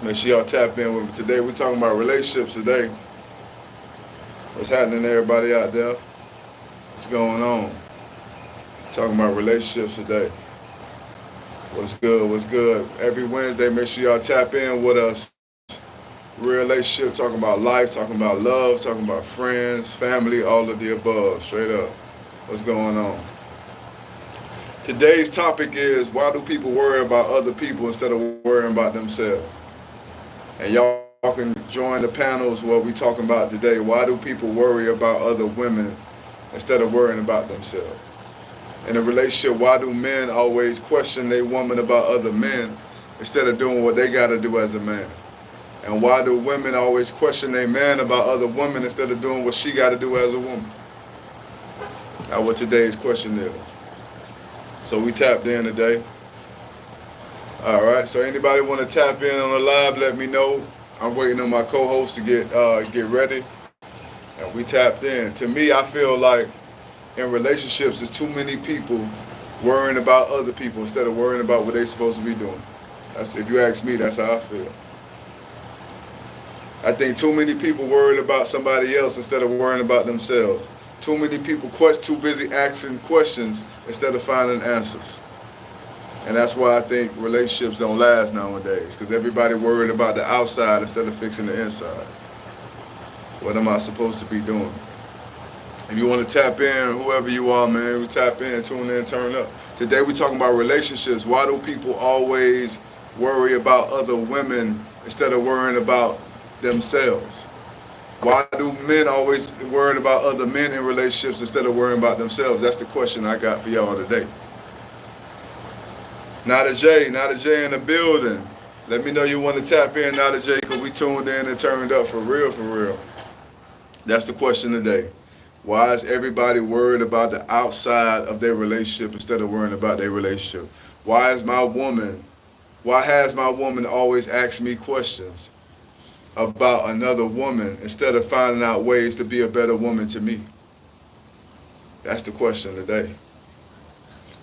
Make sure y'all tap in with me. Today we're talking about relationships today. What's happening to everybody out there? What's going on? Talking about relationships today. What's good? What's good? Every Wednesday, make sure y'all tap in with us. Real relationship, talking about life, talking about love, talking about friends, family, all of the above. Straight up. What's going on? Today's topic is why do people worry about other people instead of worrying about themselves? And y'all can join the panels what we talking about today. Why do people worry about other women instead of worrying about themselves? In a relationship, why do men always question their woman about other men instead of doing what they got to do as a man? And why do women always question their man about other women instead of doing what she got to do as a woman? That's what today's question is. So we tapped in today. All right. So anybody want to tap in on the live? Let me know. I'm waiting on my co-host to get ready. And we tapped in. To me, I feel like in relationships, there's too many people worrying about other people instead of worrying about what they're supposed to be doing. That's, if you ask me, that's how I feel. I think too many people worried about somebody else instead of worrying about themselves. Too many people too busy asking questions instead of finding answers. And that's why I think relationships don't last nowadays, because everybody worried about the outside instead of fixing the inside. What am I supposed to be doing? If you want to tap in, whoever you are, man, we tap in, tune in, turn up. Today we're talking about relationships. Why do people always worry about other women instead of worrying about themselves? Why do men always worry about other men in relationships instead of worrying about themselves? That's the question I got for y'all today. Not a J in the building. Let me know you want to tap in, not a J, because we tuned in and turned up for real, for real. That's the question today. Why is everybody worried about the outside of their relationship instead of worrying about their relationship? Why has my woman always asked me questions about another woman instead of finding out ways to be a better woman to me? That's the question today.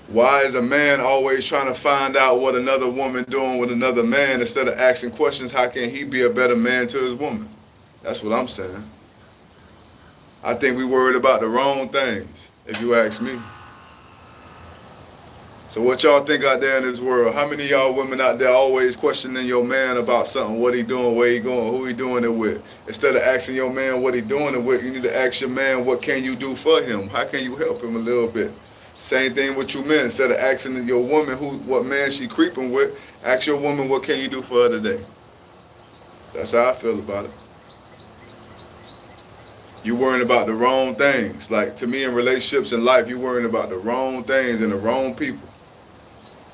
Why is a man always trying to find out what another woman doing with another man instead of asking questions, how can he be a better man to his woman? That's what I'm saying. I think we worried about the wrong things, if you ask me. So what y'all think out there in this world? How many of y'all women out there always questioning your man about something, what he doing, where he going, who he doing it with? Instead of asking your man what he doing it with, you need to ask your man what can you do for him? How can you help him a little bit? Same thing with you men. Instead of asking your woman what man she creeping with, ask your woman what can you do for her today. That's how I feel about it. You worrying about the wrong things. Like to me in relationships and life, you worrying about the wrong things and the wrong people.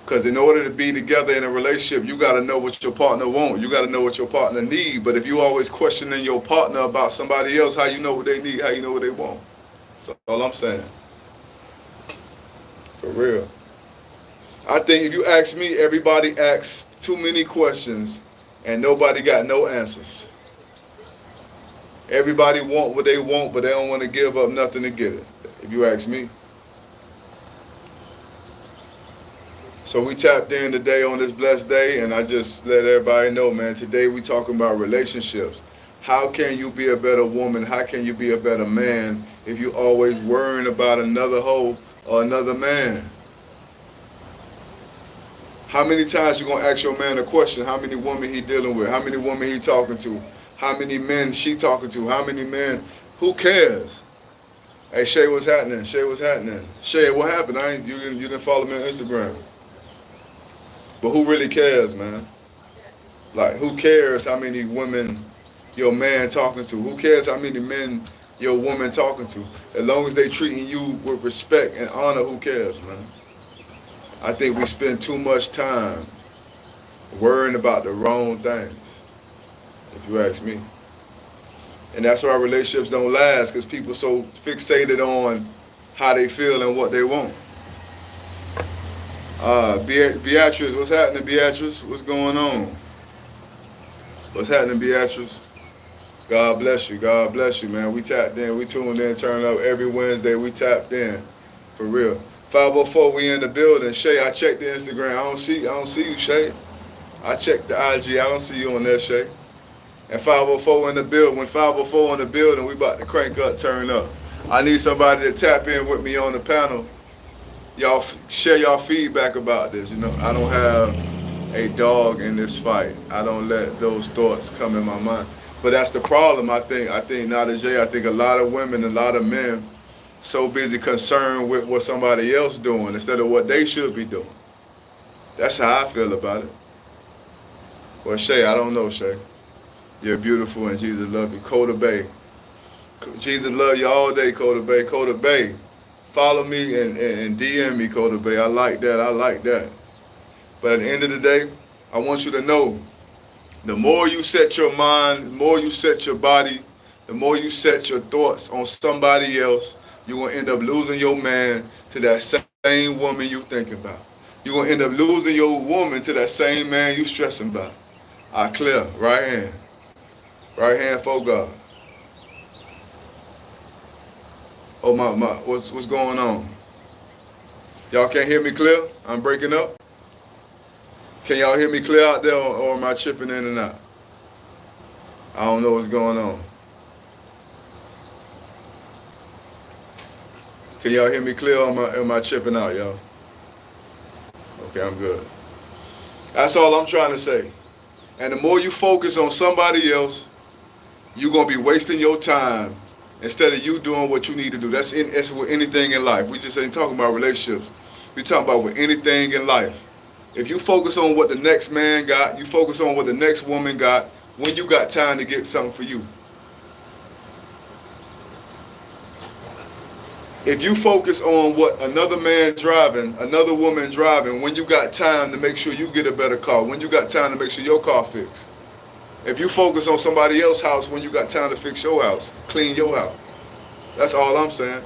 Because in order to be together in a relationship, you got to know what your partner wants. You got to know what your partner need. But if you always questioning your partner about somebody else, how you know what they need, how you know what they want? That's all I'm saying. For real. I think if you ask me, everybody asks too many questions and nobody got no answers. Everybody want what they want, but they don't want to give up nothing to get it. If you ask me. So we tapped in today on this blessed day, and I just let everybody know, man, today we talking about relationships. How can you be a better woman? How can you be a better man if you always worrying about another hoe or another man? How many times you gonna ask your man a question? How many women he dealing with? How many women he talking to? How many men she talking to? How many men? Who cares? Hey Shay, what's happening? Shay, what's happening? Shay, what happened? You didn't follow me on Instagram. But who really cares, man? Like, who cares how many women your man talking to? Who cares how many men your woman talking to? As long as they treating you with respect and honor, who cares, man? I think we spend too much time worrying about the wrong things, if you ask me. And that's why relationships don't last, because people so fixated on how they feel and what they want. Beatrice, what's happening, Beatrice? What's going on? What's happening, Beatrice? God bless you. God bless you, man. We tapped in. We tuned in, turned up every Wednesday. We tapped in. For real. 504, we in the building. Shay, I checked the Instagram. I don't see you, Shay. I checked the IG. I don't see you on there, Shay. And 504 in the building. When 504 in the building, we about to crank up, turn up. I need somebody to tap in with me on the panel. Y'all share y'all feedback about this. You know, I don't have a dog in this fight. I don't let those thoughts come in my mind. But that's the problem. I think Najee, I think a lot of women, a lot of men, so busy concerned with what somebody else doing instead of what they should be doing. That's how I feel about it. Well, Shay, I don't know, Shay. You're beautiful and Jesus love you. Coda Bay. Jesus love you all day, Coda Bay. Coda Bay. Follow me and DM me, Coda Bay. I like that. I like that. But at the end of the day, I want you to know, the more you set your mind, the more you set your body, the more you set your thoughts on somebody else, you're going to end up losing your man to that same woman you thinking about. You're going to end up losing your woman to that same man you stressing about. I clear. Right hand. Right hand for God. Oh, my. What's going on? Y'all can't hear me clear? I'm breaking up? Can y'all hear me clear out there, or am I chipping in and out? I don't know what's going on. Can y'all hear me clear, or am I chipping out, y'all? Okay, I'm good. That's all I'm trying to say. And the more you focus on somebody else, you're going to be wasting your time instead of you doing what you need to do. That's with anything in life. We just ain't talking about relationships. We're talking about with anything in life. If you focus on what the next man got, you focus on what the next woman got, when you got time to get something for you. If you focus on what another man driving, another woman driving, when you got time to make sure you get a better car, when you got time to make sure your car fixed. If you focus on somebody else's house when you got time to fix your house, clean your house. That's all I'm saying.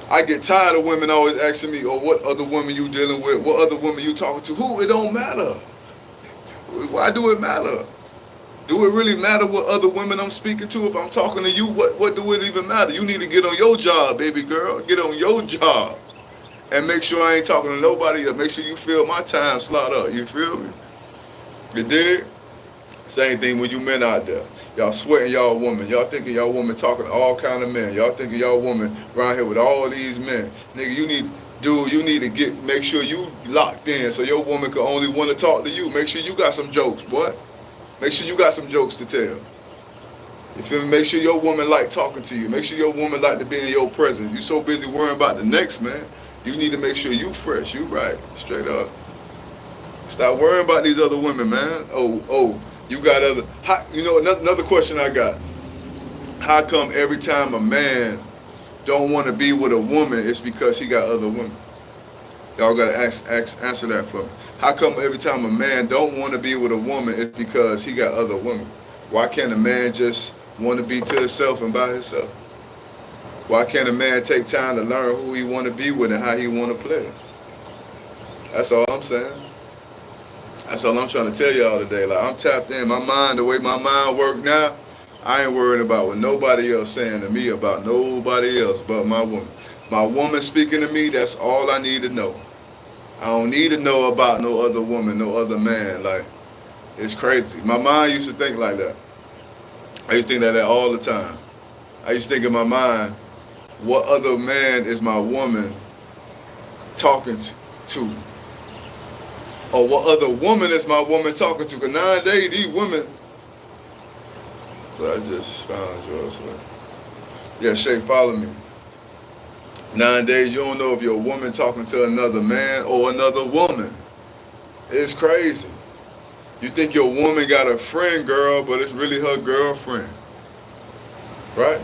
I get tired of women always asking me, oh, what other woman you dealing with? What other woman you talking to? Who? It don't matter. Why do it matter? Do it really matter what other women I'm speaking to? If I'm talking to you, what do it even matter? You need to get on your job, baby girl. Get on your job. And make sure I ain't talking to nobody else. Make sure you fill my time slot up. You feel me? You dig? Same thing with you men out there. Y'all sweating y'all woman. Y'all thinking y'all woman talking to all kind of men. Y'all thinking y'all woman around here with all these men. Nigga, you need to make sure you locked in so your woman can only want to talk to you. Make sure you got some jokes, boy. Make sure you got some jokes to tell. You feel me? Make sure your woman like talking to you. Make sure your woman like to be in your presence. You so busy worrying about the next man. You need to make sure you fresh. You right. Straight up. Stop worrying about these other women, man. Oh. You got other. Another question I got. How come every time a man don't want to be with a woman, it's because he got other women? Y'all gotta answer that for me. How come every time a man don't want to be with a woman, it's because he got other women? Why can't a man just want to be to himself and by himself? Why can't a man take time to learn who he want to be with and how he want to play? That's all I'm saying. That's all I'm trying to tell y'all today. Like, I'm tapped in. My mind, the way my mind work now, I ain't worried about what nobody else saying to me about nobody else but my woman. My woman speaking to me, that's all I need to know. I don't need to know about no other woman, no other man. Like, it's crazy. My mind used to think like that. I used to think that all the time. I used to think in my mind, what other man is my woman talking to? Or what other woman is my woman talking to? Because nowadays, these women... But I just found yours. Yeah, Shay, follow me. Nowadays, you don't know if you're a woman talking to another man or another woman. It's crazy. You think your woman got a friend, girl, but it's really her girlfriend. Right?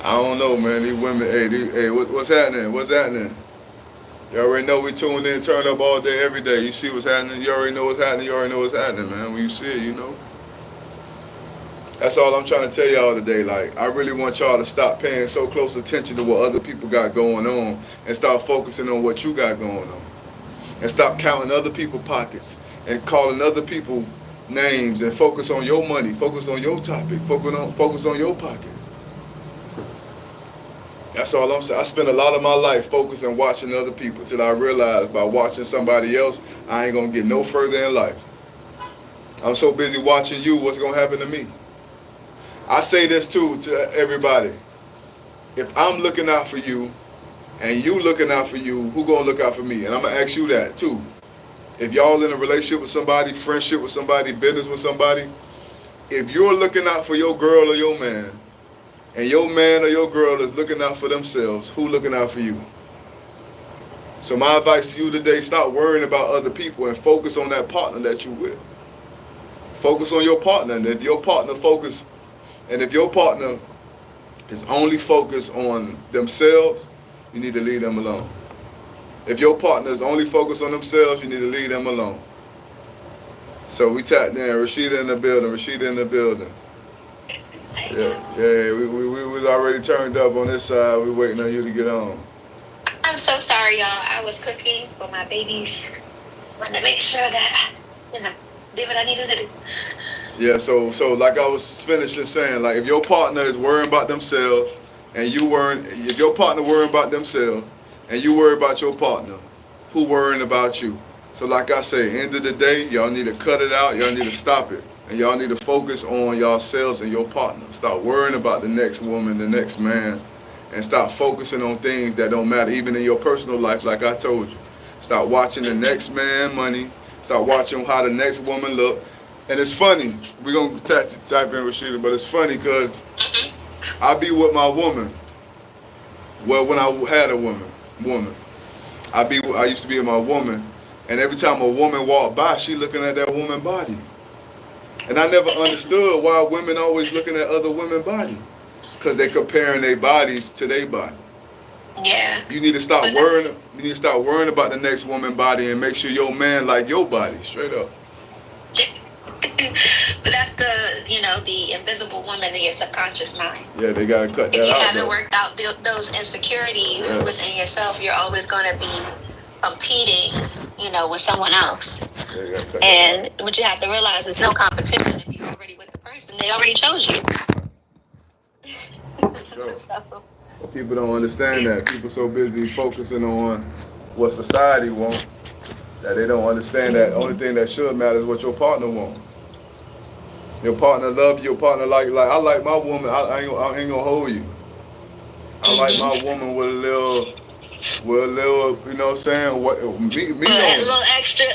I don't know, man. These women, hey, what's happening? What's happening? You already know we tuned in, turned up all day, every day. You see what's happening. You already know what's happening. You already know what's happening, man. When you see it, you know. That's all I'm trying to tell y'all today. Like, I really want y'all to stop paying so close attention to what other people got going on and start focusing on what you got going on. And stop counting other people's pockets and calling other people names and focus on your money, focus on your topic, focus on your pocket. That's all I'm saying. I spent a lot of my life focusing on watching other people till I realized by watching somebody else, I ain't gonna get no further in life. I'm so busy watching you, what's gonna happen to me? I say this too to everybody. If I'm looking out for you and you looking out for you, who gonna look out for me? And I'm gonna ask you that too. If y'all in a relationship with somebody, friendship with somebody, business with somebody, if you're looking out for your girl or your man, and your man or your girl is looking out for themselves, who looking out for you? So my advice to you today, stop worrying about other people and focus on that partner that you with. Focus on your partner. And if your partner is only focused on themselves, you need to leave them alone. If your partner is only focused on themselves, you need to leave them alone. So we tapped in. Rashida in the building. Rashida in the building. Yeah. We was already turned up on this side. We waiting on you to get on. I'm so sorry, y'all. I was cooking for my babies. Wanted to make sure that did what I needed to do. Yeah. So like I was finishing saying, like if your partner is worrying about themselves, and if your partner worrying about themselves, and you worry about your partner, who worrying about you? So like I say, end of the day, y'all need to cut it out. Y'all need to stop it. And y'all need to focus on yourselves and your partner. Stop worrying about the next woman, the next man, and stop focusing on things that don't matter, even in your personal life, like I told you. Stop watching the next man money. Stop watching how the next woman look. And it's funny, we're going to type in Rashida, but it's funny because I be with my woman. Well, when I had a woman, I used to be with my woman, and every time a woman walked by, she looking at that woman body. And I never understood why women always looking at other women's body. Because they comparing their bodies to their body. Yeah. You need to stop worrying. You need to stop worrying about the next woman's body and make sure your man like your body, straight up. But that's the invisible woman in your subconscious mind. Yeah, they gotta cut that out. If you haven't worked out those insecurities within yourself, you're always going to be competing, with someone else. And what you have to realize is no competition. If you're already with the person, they already chose you. Sure. Well, people don't understand that. People so busy focusing on what society wants that they don't understand that only thing that should matter is what your partner wants. Your partner love you. Your partner like I like my woman. I ain't gonna hold you. I like my woman with a little, you know what I'm saying? What me a little extra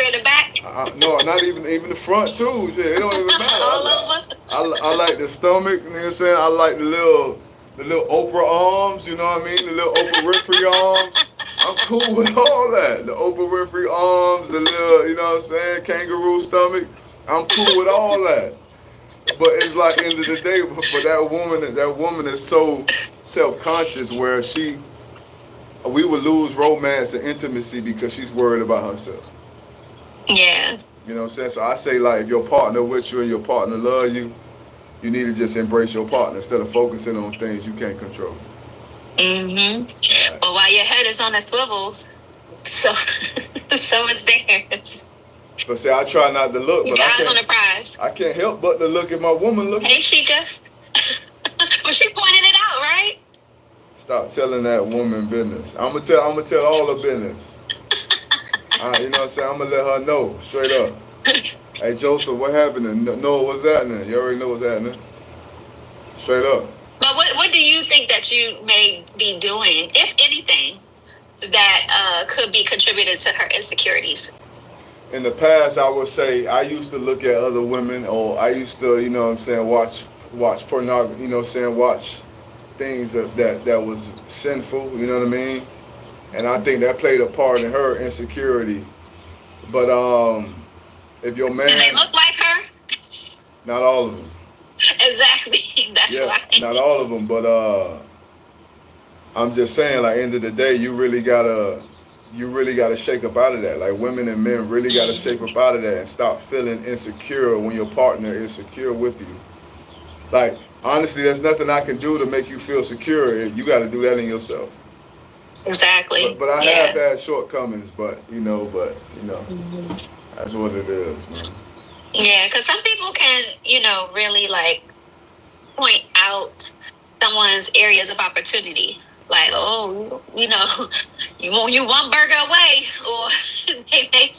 in the back. No, not even the front too. Shit, it don't even matter. All over. I like the stomach. You know what I'm saying? I like the little Oprah arms. You know what I mean? The little Oprah Winfrey arms. I'm cool with all that. The Oprah Winfrey arms, the little, you know what I'm saying? Kangaroo stomach. I'm cool with all that. But it's like end of the day. But that woman is so self-conscious where we would lose romance and intimacy because she's worried about herself. Yeah. You know what I'm saying? So I say, like, if your partner with you and your partner love you, you need to just embrace your partner instead of focusing on things you can't control. Mm-hmm. Right. But while your head is on a swivel, so is theirs. But see, I try not to look. You got on the prize. I can't help but to look at my woman looking. Hey, Sheikah. But she pointed it out, right? Stop telling that woman business. I'm gonna tell all the business. You know what I'm saying? I'm gonna let her know straight up. Hey Joseph, what happening? No, what's happening? You already know what's happening. Straight up. But what do you think that you may be doing, if anything, that could be contributed to her insecurities? In the past, I would say I used to look at other women, or I used to, you know what I'm saying, watch pornography, you know what I'm saying, watch things that was sinful, you know what I mean? And I think that played a part in her insecurity. But if your man... Do they look like her? Not all of them. Exactly. That's why. Not all of them, but I'm just saying, like, end of the day, you really gotta shake up out of that. Like, women and men really gotta shake up out of that and stop feeling insecure when your partner is secure with you. Like, honestly, there's nothing I can do to make you feel secure. You got to do that in yourself. Exactly. But I have had shortcomings, but that's what it is, man. Yeah, because some people can, really like point out someone's areas of opportunity. Like, oh, you one burger away, or they may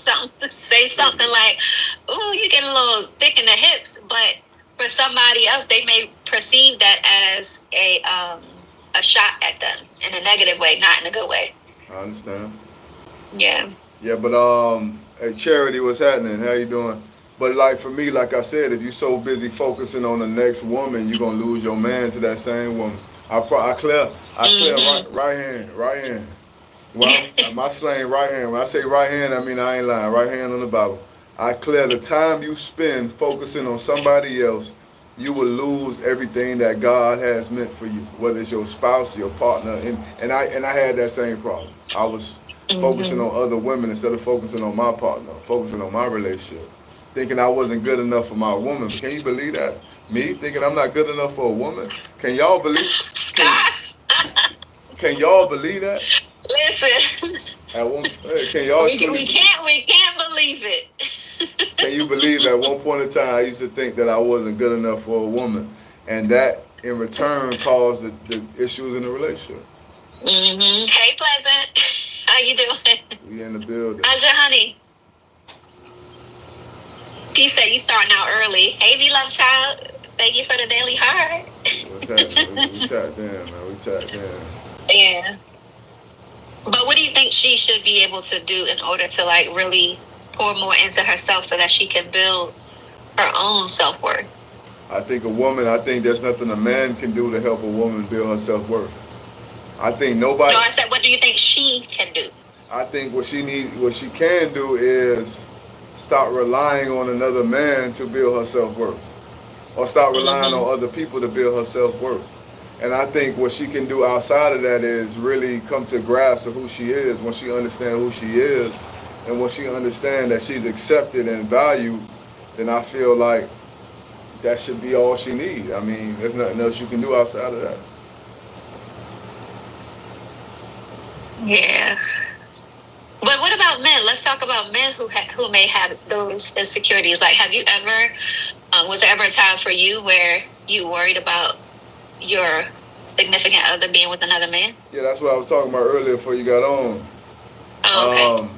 say something like, oh, you get a little thick in the hips, but for somebody else, they may perceive that as a shot at them in a negative way, not in a good way. I understand. Yeah. Yeah, but hey, Charity, what's happening? How you doing? But like for me, like I said, if you're so busy focusing on the next woman, you're gonna lose your man to that same woman. I clear right hand. Well, my slang right hand. When I say right hand, I mean I ain't lying. Right hand on the Bible. I clear the time you spend focusing on somebody else, you will lose everything that God has meant for you, whether it's your spouse, your partner, and I had that same problem. I was focusing on other women instead of focusing on my partner, focusing on my relationship, thinking I wasn't good enough for my woman. But can you believe that? Me thinking I'm not good enough for a woman? Can y'all believe? Can y'all believe that? Listen. Can y'all? We can't believe it. Can you believe at one point in time I used to think that I wasn't good enough for a woman, and that in return caused the issues in the relationship. Hey, Pleasant. How you doing? We in the building. How's your honey? He said you starting out early. Hey, V-Love Child. Thank you for the daily heart. What's happening? We tapped in, man. We tapped in. Yeah. But what do you think she should be able to do in order to like really pour more into herself so that she can build her own self-worth? I think there's nothing a man can do to help a woman build her self-worth. I think nobody. No, I said, what do you think she can do? I think what she can do is stop relying on another man to build her self-worth, or stop relying on other people to build her self-worth. And I think what she can do outside of that is really come to grasp of who she is. When she understands who she is, and when she understands that she's accepted and valued, then I feel like that should be all she needs. I mean, there's nothing else you can do outside of that. Yeah. But what about men? Let's talk about men who may have those insecurities. Like, have you ever, was there ever a time for you where you worried about your significant other being with another man? Yeah, that's what I was talking about earlier before you got on. Oh, okay.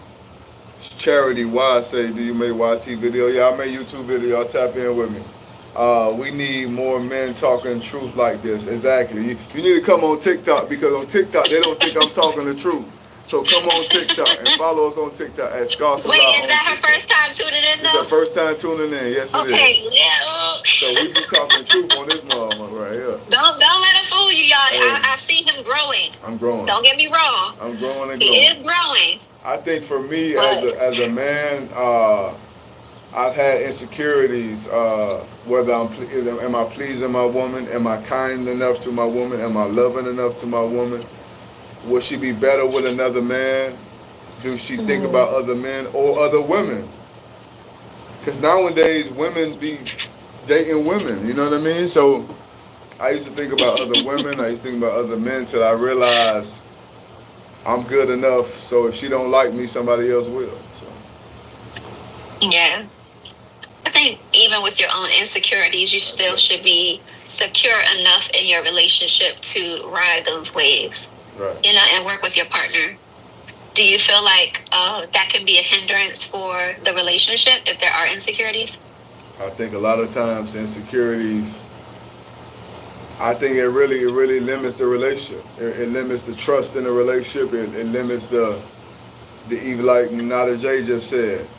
Charity Y say, do you make YT video? Yeah, I make YouTube video. Y'all tap in with me. We need more men talking truth like this. Exactly. You need to come on TikTok, because on TikTok they don't think I'm talking the truth. So come on TikTok and follow us on TikTok at Scarcella. Wait, is that her first time tuning in though? It's her first time tuning in. Yes, it is. Okay, yeah. So we be talking truth on this motherfucker right here. Don't let him fool you, y'all. Hey. I've seen him growing. I'm growing. Don't get me wrong. I'm growing and growing. He is growing. I think for me as a man, I've had insecurities. Whether am I pleasing my woman? Am I kind enough to my woman? Am I loving enough to my woman? Will she be better with another man? Do she think about other men or other women? Because nowadays women be dating women, you know what I mean? So I used to think about other women, I used to think about other men till I realized I'm good enough, so if she don't like me, somebody else will. So. Yeah. I think even with your own insecurities, you still should be secure enough in your relationship to ride those waves. Right. And work with your partner. Do you feel like that can be a hindrance for the relationship if there are insecurities? I think a lot of times insecurities, I think it really limits the relationship. It limits the trust in the relationship. It limits the even like Nada J just said.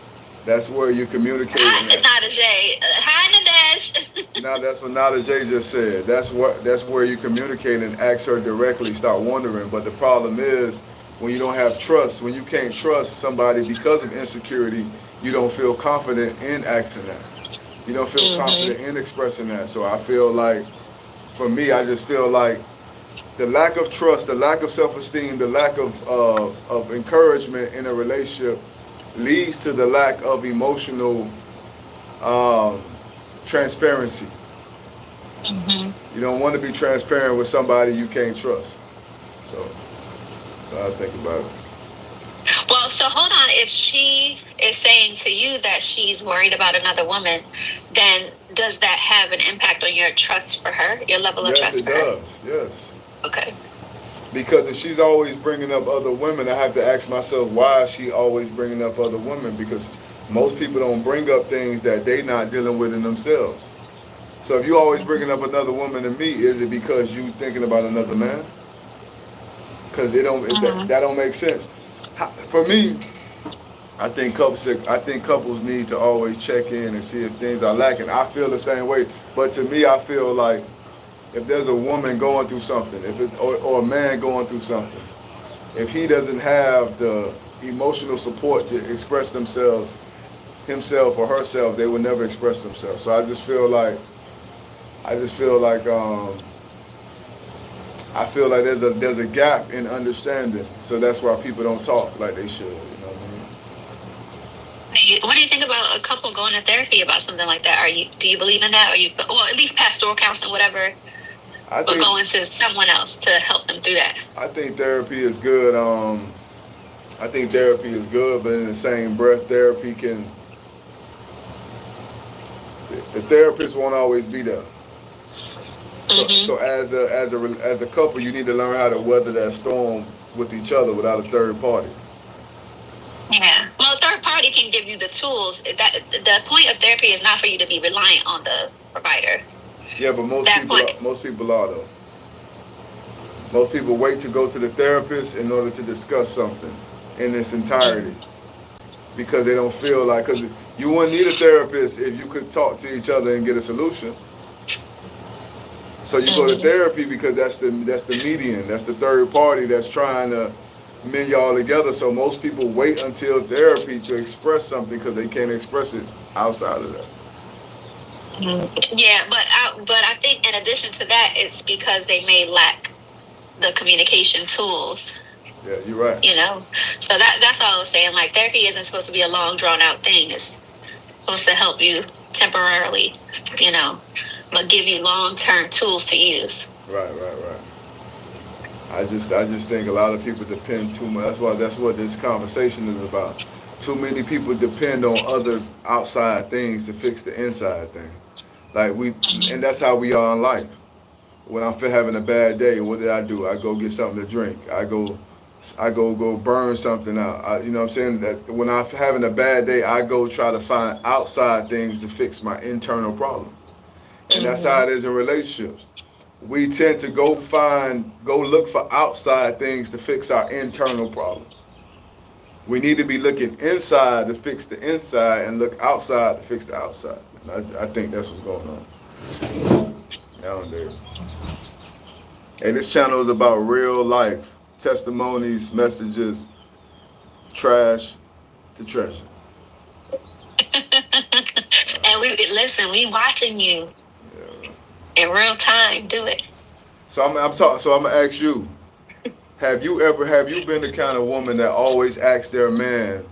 That's where you communicate. Nada J. Hi, Nadesh. Now that's what Nada J just said. That's where you communicate and ask her directly. Start wondering. But the problem is when you don't have trust, when you can't trust somebody because of insecurity, you don't feel confident in asking that. You don't feel confident in expressing that. So I feel like, for me, I just feel like the lack of trust, the lack of self-esteem, the lack of encouragement in a relationship leads to the lack of emotional transparency. You don't want to be transparent with somebody you can't trust. So that's how I think about it. Well, Well, so hold on. If she is saying to you that she's worried about another woman, then does that have an impact on your trust for her, your level of trust for her? Yes, it does. Yes. Okay. Because if she's always bringing up other women, I have to ask myself, why is she always bringing up other women? Because most people don't bring up things that they not dealing with in themselves. So if you always bringing up another woman to me, is it because you thinking about another man? Because that don't make sense. For me, I think couples need to always check in and see if things are lacking. I feel the same way, but to me, I feel like if there's a woman going through something, or a man going through something, if he doesn't have the emotional support to express themselves, himself or herself, they will never express themselves. So I just feel like there's a gap in understanding. So that's why people don't talk like they should. You know what I mean? What do you think about a couple going to therapy about something like that? Do you believe in that, or at least pastoral counseling, whatever? But going to someone else to help them through that. I think therapy is good. I think therapy is good, but in the same breath, the therapist won't always be there. So as a couple, you need to learn how to weather that storm with each other without a third party. Yeah. Well, a third party can give you the tools. That the point of therapy is not for you to be reliant on the provider. Yeah, but most people are though. Most people wait to go to the therapist in order to discuss something in its entirety, because they don't feel like, because you wouldn't need a therapist if you could talk to each other and get a solution. So you go to therapy because that's the median, that's the third party that's trying to mend y'all together. So most people wait until therapy to express something because they can't express it outside of that. Yeah, but I think in addition to that, it's because they may lack the communication tools. Yeah, you're right. You know, so that's all I was saying. Like, therapy isn't supposed to be a long, drawn out thing. It's supposed to help you temporarily, you know, but give you long-term tools to use. Right. I just think a lot of people depend too much. That's what this conversation is about. Too many people depend on other outside things to fix the inside thing. And that's how we are in life. When I'm having a bad day, what did I do? I go get something to drink. I go burn something out. You know what I'm saying? That when I'm having a bad day, I go try to find outside things to fix my internal problem. And that's how it is in relationships. We tend to go look for outside things to fix our internal problem. We need to be looking inside to fix the inside and look outside to fix the outside. And I think that's what's going on nowadays. And this channel is about real life testimonies, messages, trash to treasure. And we watching you in real time. Do it. So I'm gonna ask you: Have you been the kind of woman that always asks their man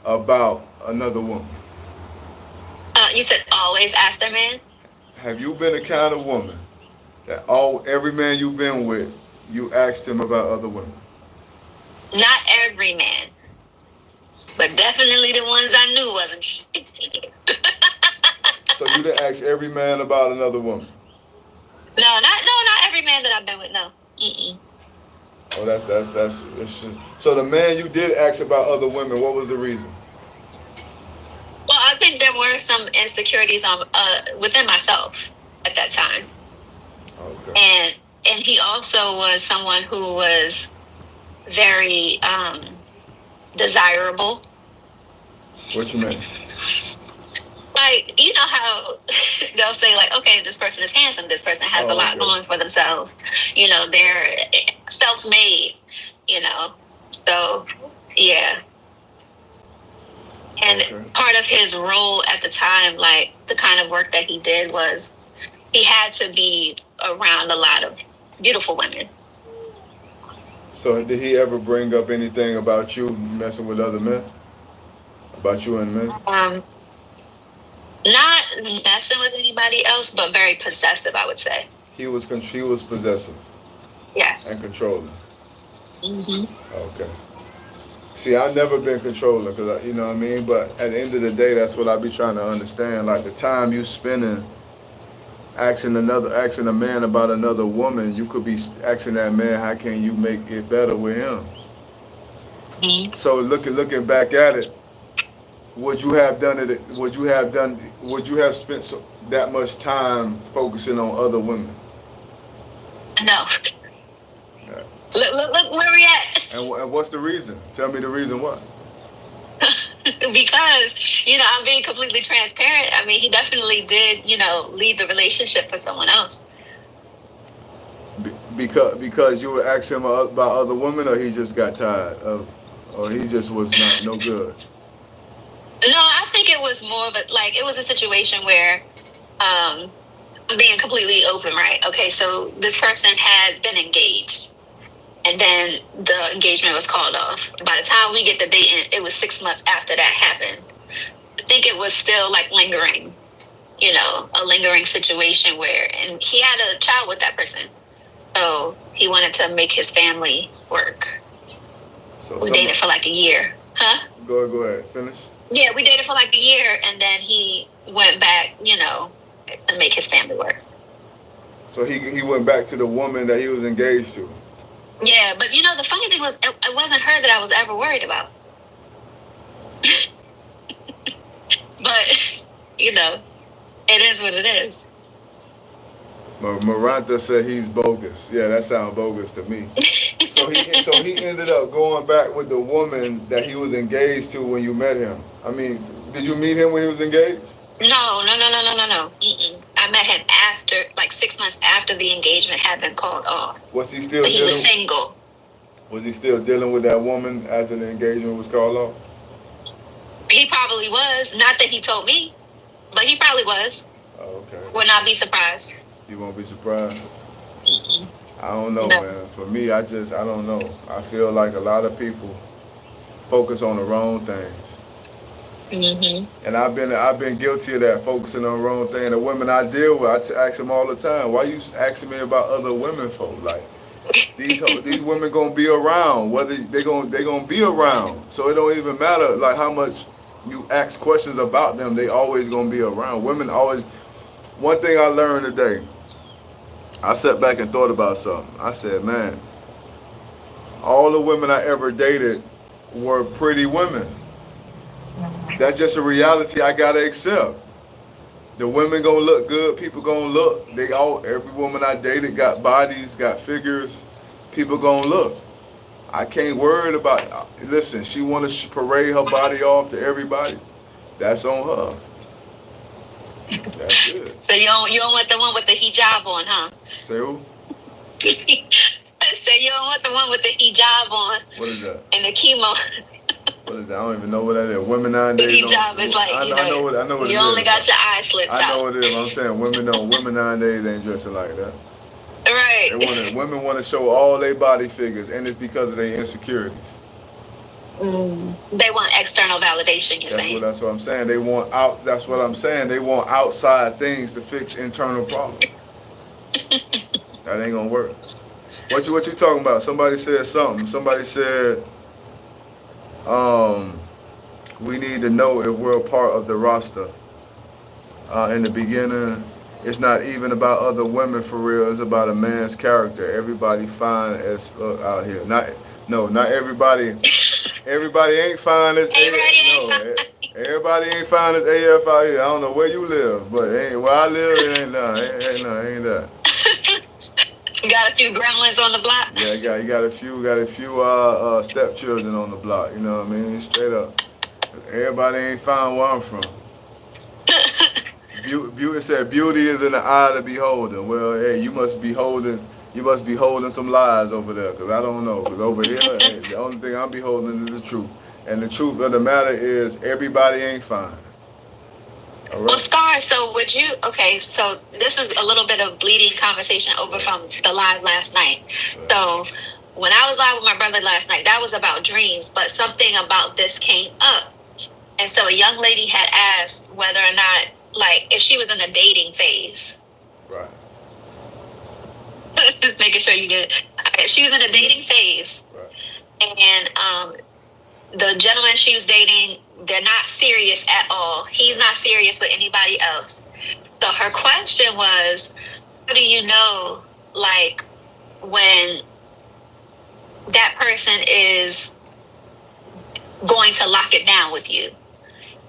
about another woman? You said always ask their man? Have you been the kind of woman that every man you've been with, you asked him about other women? Not every man, but definitely the ones I knew wasn't shit. So you didn't ask every man about another woman? No, not every man that I've been with. No. Oh, that's just, so the man you did ask about other women, what was the reason? Well, I think there were some insecurities within myself at that time. Okay. And he also was someone who was very desirable. What you mean? Like, you know how they'll say, like, okay, this person is handsome, this person has a lot going for themselves. You know, they're self-made, you know. So, yeah. And part of his role at the time, like, the kind of work that he did was he had to be around a lot of beautiful women. So did he ever bring up anything about you messing with other men? About you and men? Not messing with anybody else, but very possessive, I would say. He was possessive. Yes. And controlling. Okay. See, I've never been controlling because you know what I mean. But at the end of the day, that's what I be trying to understand. Like the time you spending asking a man about another woman, you could be asking that man, how can you make it better with him? Mm-hmm. So looking back at it, would you have done it? Would you have spent that much time focusing on other women? No. Yeah. Look where we at. And what's the reason? Tell me the reason why. Because, I'm being completely transparent. I mean, he definitely did, leave the relationship for someone else. Because you were asking him about other women, or he just got tired of, or he just was no good. No, I think it was more of it was a situation where I'm being completely open, right? Okay, so this person had been engaged, and then the engagement was called off. By the time we get the date in, it was 6 months after that happened. I think it was still lingering, a lingering situation and he had a child with that person. So he wanted to make his family work. So we dated for a year. Huh? Go ahead. Finish. Yeah, we dated for a year, and then he went back, to make his family work. So he went back to the woman that he was engaged to. Yeah, but the funny thing was, it wasn't her that I was ever worried about. But, it is what it is. Marantha said he's bogus. Yeah, that sounds bogus to me. So he ended up going back with the woman that he was engaged to when you met him. I mean, did you meet him when he was engaged? No. Mm-mm. I met him after, 6 months after the engagement had been called off. Was he still? But he was single. Was he still dealing with that woman after the engagement was called off? He probably was. Not that he told me, but he probably was. Oh, okay. Would not be surprised. You won't be surprised? Mm-mm. I don't know, no. Man. For me, I don't know. I feel like a lot of people focus on the wrong things. Mm-hmm. And I've been guilty of that, focusing on the wrong thing. The women I deal with, I ask them all the time, why you asking me about other women for? Like, these women gonna be around, whether they gonna be around. So it don't even matter like how much you ask questions about them, they always gonna be around. Women always. One thing I learned today, I sat back and thought about something. I said, man, all the women I ever dated were pretty women. That's just a reality I gotta accept. The women gonna look good, people gonna look. Every woman I dated got bodies, got figures. People gonna look. I can't worry about. Listen, she wanna parade her body off to everybody. That's on her. That's it. So you don't want the one with the hijab on, huh? Say who? So you don't want the one with the hijab on. What is that? And the chemo. What is that? I don't even know what that is. Women nowadays. The hijab is I know what it is. You only got your eye slits out. I know what it is. I'm saying women nowadays ain't dressing like that. Right. Women want to show all their body figures, and it's because of their insecurities. They want external validation. That's what I'm saying. They want out. That's what I'm saying. They want outside things to fix internal problems. That ain't gonna work. What you talking about? Somebody said something. Somebody said, we need to know if we're a part of the roster. In the beginning, it's not even about other women for real. It's about a man's character. Everybody fine as out here. Not everybody. Everybody ain't fine as everybody ain't fine as AF out here. I don't know where you live, but where I live, it ain't that. You got a few gremlins on the block. Yeah, you got a few stepchildren on the block. You know what I mean? Straight up. Everybody ain't fine where I'm from. Beauty said beauty is in the eye of the beholder. Well, hey, you must be holding some lies over there, because I don't know. Because over here, the only thing I'm beholding is the truth. And the truth of the matter is everybody ain't fine. All right? Well, Scar, so so this is a little bit of bleeding conversation over from the live last night. Right. So when I was live with my brother last night, that was about dreams, but something about this came up. And so a young lady had asked whether or not, if she was in a dating phase. Right. Just making sure you did. She was in a dating phase. Right. And the gentleman she was dating, they're not serious at all. He's not serious with anybody else. So her question was, how do you know, like, when that person is going to lock it down with you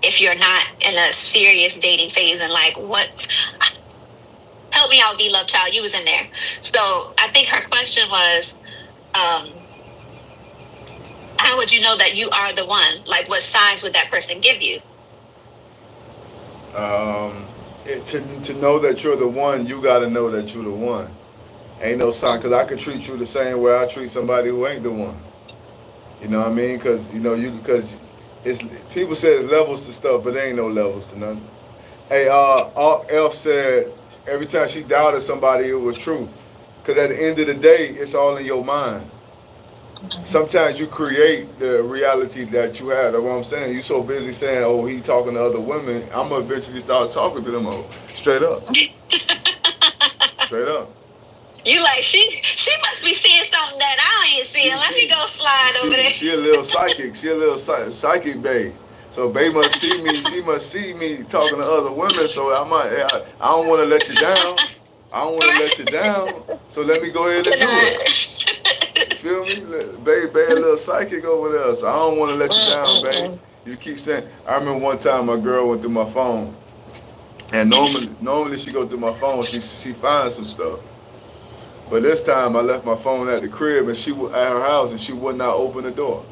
if you're not in a serious dating phase? And like, what, help me out, V Love Child, you was in there. So I think her question was, how would you know that you are the one? Like, what signs would that person give you? To know that you're the one, you got to know that you're the one. Ain't no sign, because I could treat you the same way I treat somebody who ain't the one. You know what I mean? Because because it's, people say it's levels to stuff, but there ain't no levels to nothing. Hey, Elf said every time she doubted somebody, it was true. Because at the end of the day, it's all in your mind. Sometimes you create the reality that you have. That's what I'm saying. You so busy saying, "Oh, he talking to other women." I'm gonna eventually start talking to them all. Straight up. Straight up. You like, she must be seeing something that I ain't seeing. Let me go slide over there. She a little psychic. She a little psychic babe. So babe must see me. She must see me talking to other women. So I don't want to let you down. I don't want to let you down. So let me go ahead and do it. Feel me? Babe, a little psychic over there. So I don't want to let you down, babe. You keep saying. I remember one time my girl went through my phone, and normally she go through my phone. She finds some stuff. But this time I left my phone at the crib, and she was at her house, and she would not open the door.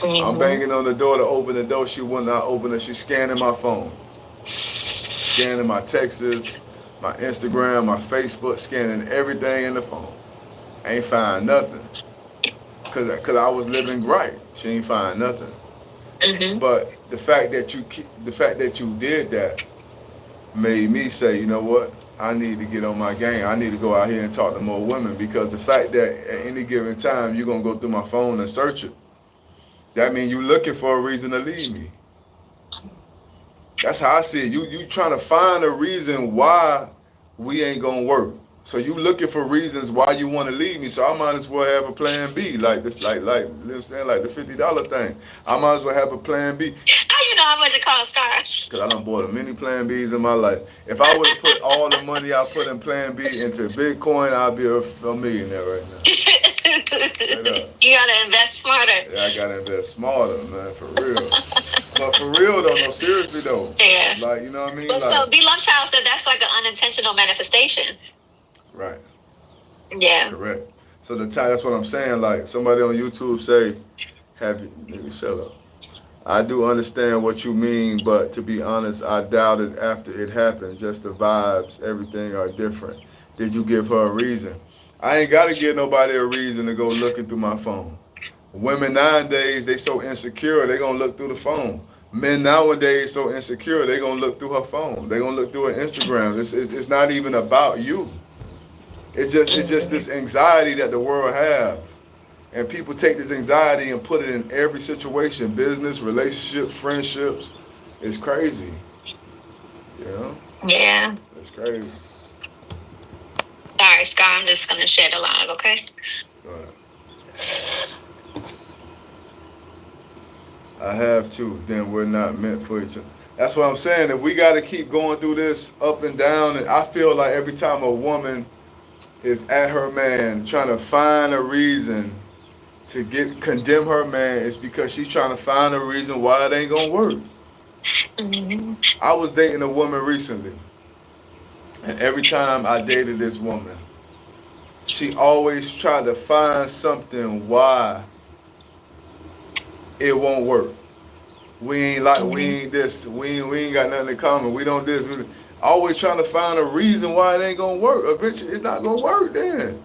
I'm banging on the door to open the door. She would not open it. She's scanning my phone, scanning my texts, my Instagram, my Facebook, scanning everything in the phone. Ain't find nothing. Cause I was living right. She ain't find nothing. Mm-hmm. But the fact that you did that made me say, you know what? I need to get on my game. I need to go out here and talk to more women, because the fact that at any given time you're gonna go through my phone and search it, that means you're looking for a reason to leave me. That's how I see it. You trying to find a reason why we ain't gonna work. So you looking for reasons why you want to leave me. So I might as well have a plan B, like you know what I'm saying, like the $50 thing. I might as well have a plan B. How you know how much it costs, Scott? Because I done bought many plan Bs in my life. If I would have put all the money I put in plan B into Bitcoin, I'd be a millionaire right now. You gotta invest smarter. Yeah, I gotta invest smarter, man, for real. But for real though, no, seriously though. Yeah. Like, you know what I mean? But like, so B Love Child said that's like an unintentional manifestation. Right. Yeah. Correct. So that's what I'm saying. Like, somebody on YouTube say, nigga, shut up. I do understand what you mean, but to be honest, I doubt it after it happened. Just the vibes, everything are different. Did you give her a reason? I ain't got to give nobody a reason to go looking through my phone. Women nowadays, they so insecure, they going to look through the phone. Men nowadays so insecure, they going to look through her phone. They going to look through her Instagram. It's not even about you. It's just this anxiety that the world have. And people take this anxiety and put it in every situation, business, relationships, friendships. It's crazy. You know? Yeah. It's crazy. All right, Scott, I'm just going to share the live, okay? Go ahead. I have to. Then we're not meant for each other. That's what I'm saying. If we got to keep going through this up and down, and I feel like every time a woman is at her man trying to find a reason to condemn her man, it's because she's trying to find a reason why it ain't gonna work. Mm-hmm. I was dating a woman recently, and every time I dated this woman, she always tried to find something why it won't work. We ain't this, we ain't got nothing in common, we don't this. Always trying to find a reason why it ain't gonna work. Eventually, it's not gonna work then.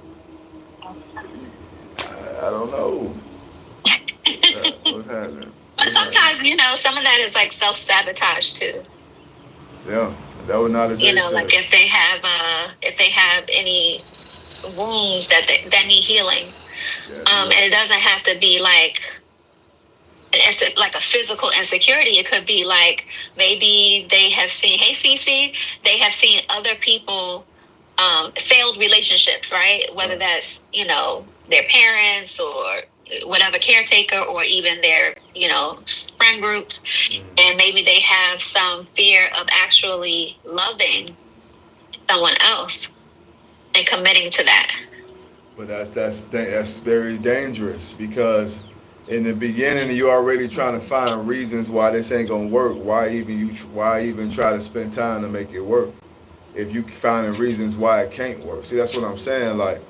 I don't know. What's happening? But sometimes, you know, some of that is like self-sabotage too. Yeah, that was not as you know, like if they have any wounds that need healing, and it doesn't have to be like a physical insecurity. It could be like maybe they have seen, hey Cece, they have seen other people failed relationships, right? Whether that's, you know, their parents or, whatever caretaker or even their, friend groups, and maybe they have some fear of actually loving someone else and committing to that. But that's very dangerous, because in the beginning you're already trying to find reasons why this ain't gonna work. Why even try to spend time to make it work if you finding reasons why it can't work? See, that's what I'm saying. Like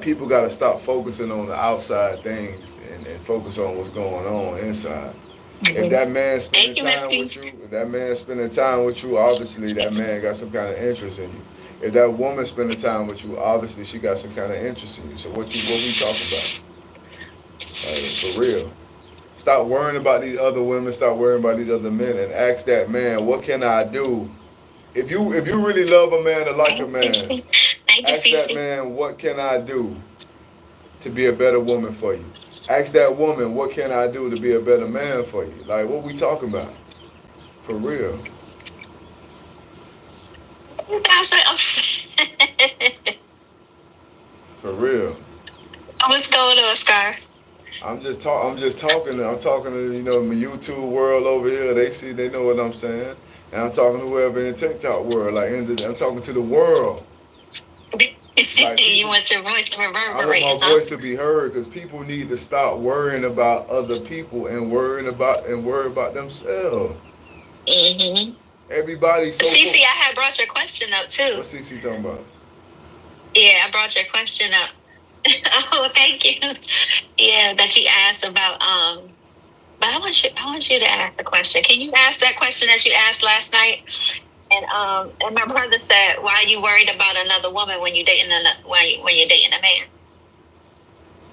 people got to stop focusing on the outside things and focus on what's going on inside. If that man spending time with you, if that man spending time with you, obviously that man got some kind of interest in you. If that woman spending time with you, obviously she got some kind of interest in you. So what we talking about? Like, for real. Stop worrying about these other women. Stop worrying about these other men, and ask that man, what can I do? If you really love a man or like a man, ask that man, what can I do to be a better woman for you? Ask that woman, what can I do to be a better man for you? Like, what we talking about? For real. For real. What's going on, Scar? I'm just talking to my YouTube world over here. They know what I'm saying. And I'm talking to whoever in the TikTok world. I'm talking to the world. Like, you want your voice to reverberate. I want my voice to be heard, because people need to stop worrying about other people and worry about themselves. Mm-hmm. Everybody's so. Cece, I had brought your question up too. What's Cece talking about? Yeah, I brought your question up. Oh, thank you. Yeah, that you asked about. But I want you to ask the question. Can you ask that question that you asked last night? And my brother said, "Why are you worried about another woman when you're dating a man?"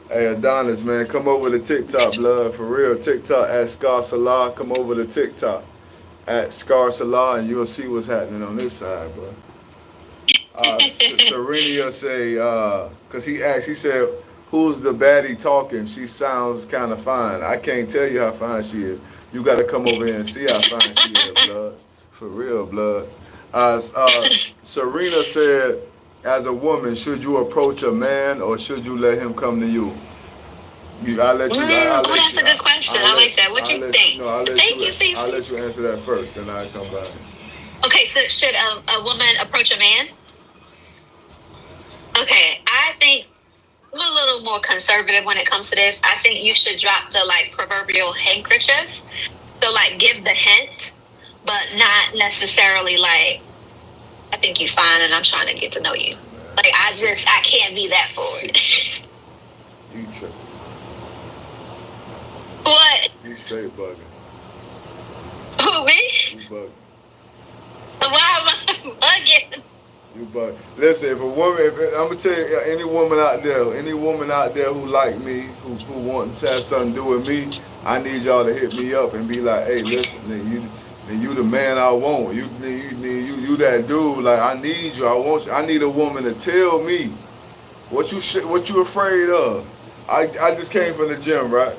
Hey, Adonis, man, come over to TikTok, blood, for real. TikTok at Scar Salah. Come over to TikTok at Scar Salah, and you'll see what's happening on this side, bro. Serenia say, because he said, who's the baddie talking? She sounds kind of fine. I can't tell you how fine she is. You got to come over here and see how fine she is, blood. For real, blood. Serena said, as a woman, should you approach a man or should you let him come to you? I'll let you. That's a good question. I like that. What you think? Thank you, Cece. I'll let you answer that first, then I'll come back. Okay, so should a woman approach a man? Okay, I think I'm a little more conservative when it comes to this. I think you should drop the proverbial handkerchief. So give the hint, but not necessarily I think you fine and I'm trying to get to know you. I can't be that forward. You tripping. What? You straight bugging. Who, me? You bugging. Why am I bugging? You bug. Listen, I'm gonna tell you, any woman out there who like me, who wants to have something to do with me, I need y'all to hit me up and be like, hey, listen, nigga, you the man I want. You that dude. I need you. I want you. I need a woman to tell me what you afraid of. I just came from the gym, right?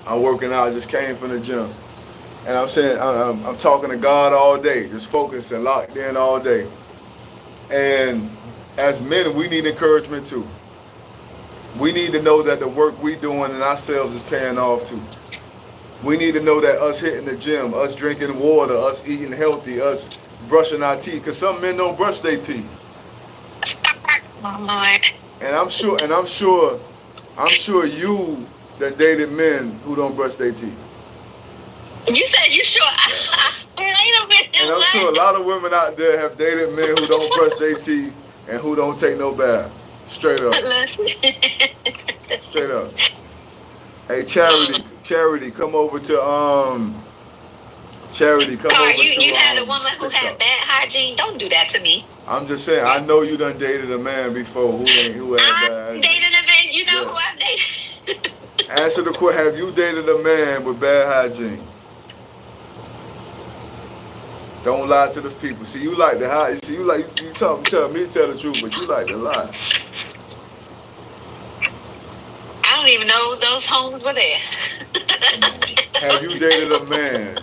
I'm working out. I just came from the gym, and I'm saying I'm talking to God all day, just focused and locked in all day. And as men, we need encouragement too. We need to know that the work we doing in ourselves is paying off too. We need to know that us hitting the gym, us drinking water, us eating healthy, us brushing our teeth, because some men don't brush their teeth. And I'm sure you that dated men who don't brush their teeth. You said you sure? Wait a minute. And I'm sure a lot of women out there have dated men who don't brush their teeth and who don't take no bath. Straight up. Straight up. Hey, Charity, come over to Charity, come over to you had a woman who had bad hygiene. Don't do that to me. I'm just saying, I know you done dated a man before who had bad hygiene. Dated a man, you know who I've dated. Answer the question, have you dated a man with bad hygiene? Don't lie to the people. See, you like to hide. See, you tell me tell the truth, but you like to lie. I don't even know those homes were there. Have you dated a man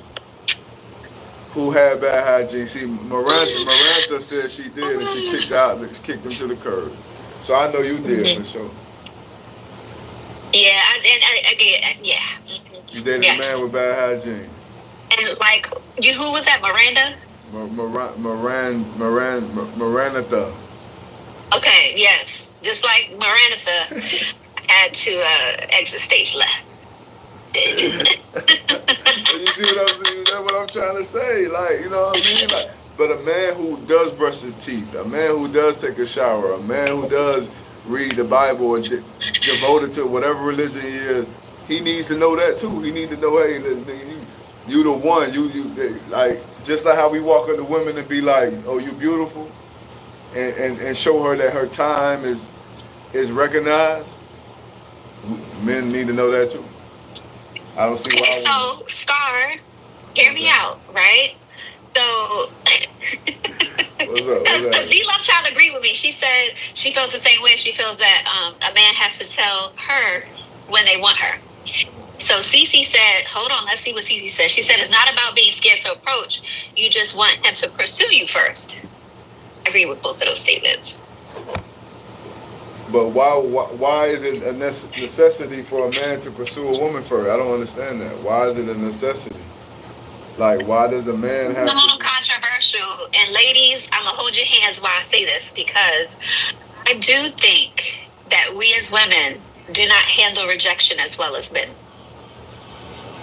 who had bad hygiene? See, Miranda said she did, and she kicked him to the curb. So I know you did for sure. Yeah, I get. Yeah. You dated a man with bad hygiene. And like, who was that? Miranda. Miranda. Okay. Yes. Just like Miranda, I had to exit stage left. You see what I'm saying? That's what I'm trying to say. Like, you know what I mean? Like, but a man who does brush his teeth, a man who does take a shower, a man who does read the Bible or devoted to whatever religion he is, he needs to know that too. He needs to know, hey, you the one. You like, just like how we walk up to women and be like, oh, you beautiful, and show her that her time is recognized. Men need to know that too. I don't see why. So, Scar, hear me out, right? So, what's up? Because D-Love tried to agree with me. She said she feels the same way. She feels that a man has to tell her when they want her. So Cece said, hold on, let's see what Cece said. She said, it's not about being scared to approach. You just want him to pursue you first. I agree with both of those statements. But why is it a necessity for a man to pursue a woman first? I don't understand that. Why is it a necessity? Like, why does a man have It's a little controversial. And ladies, I'm going to hold your hands while I say this, because I do think that we as women do not handle rejection as well as men.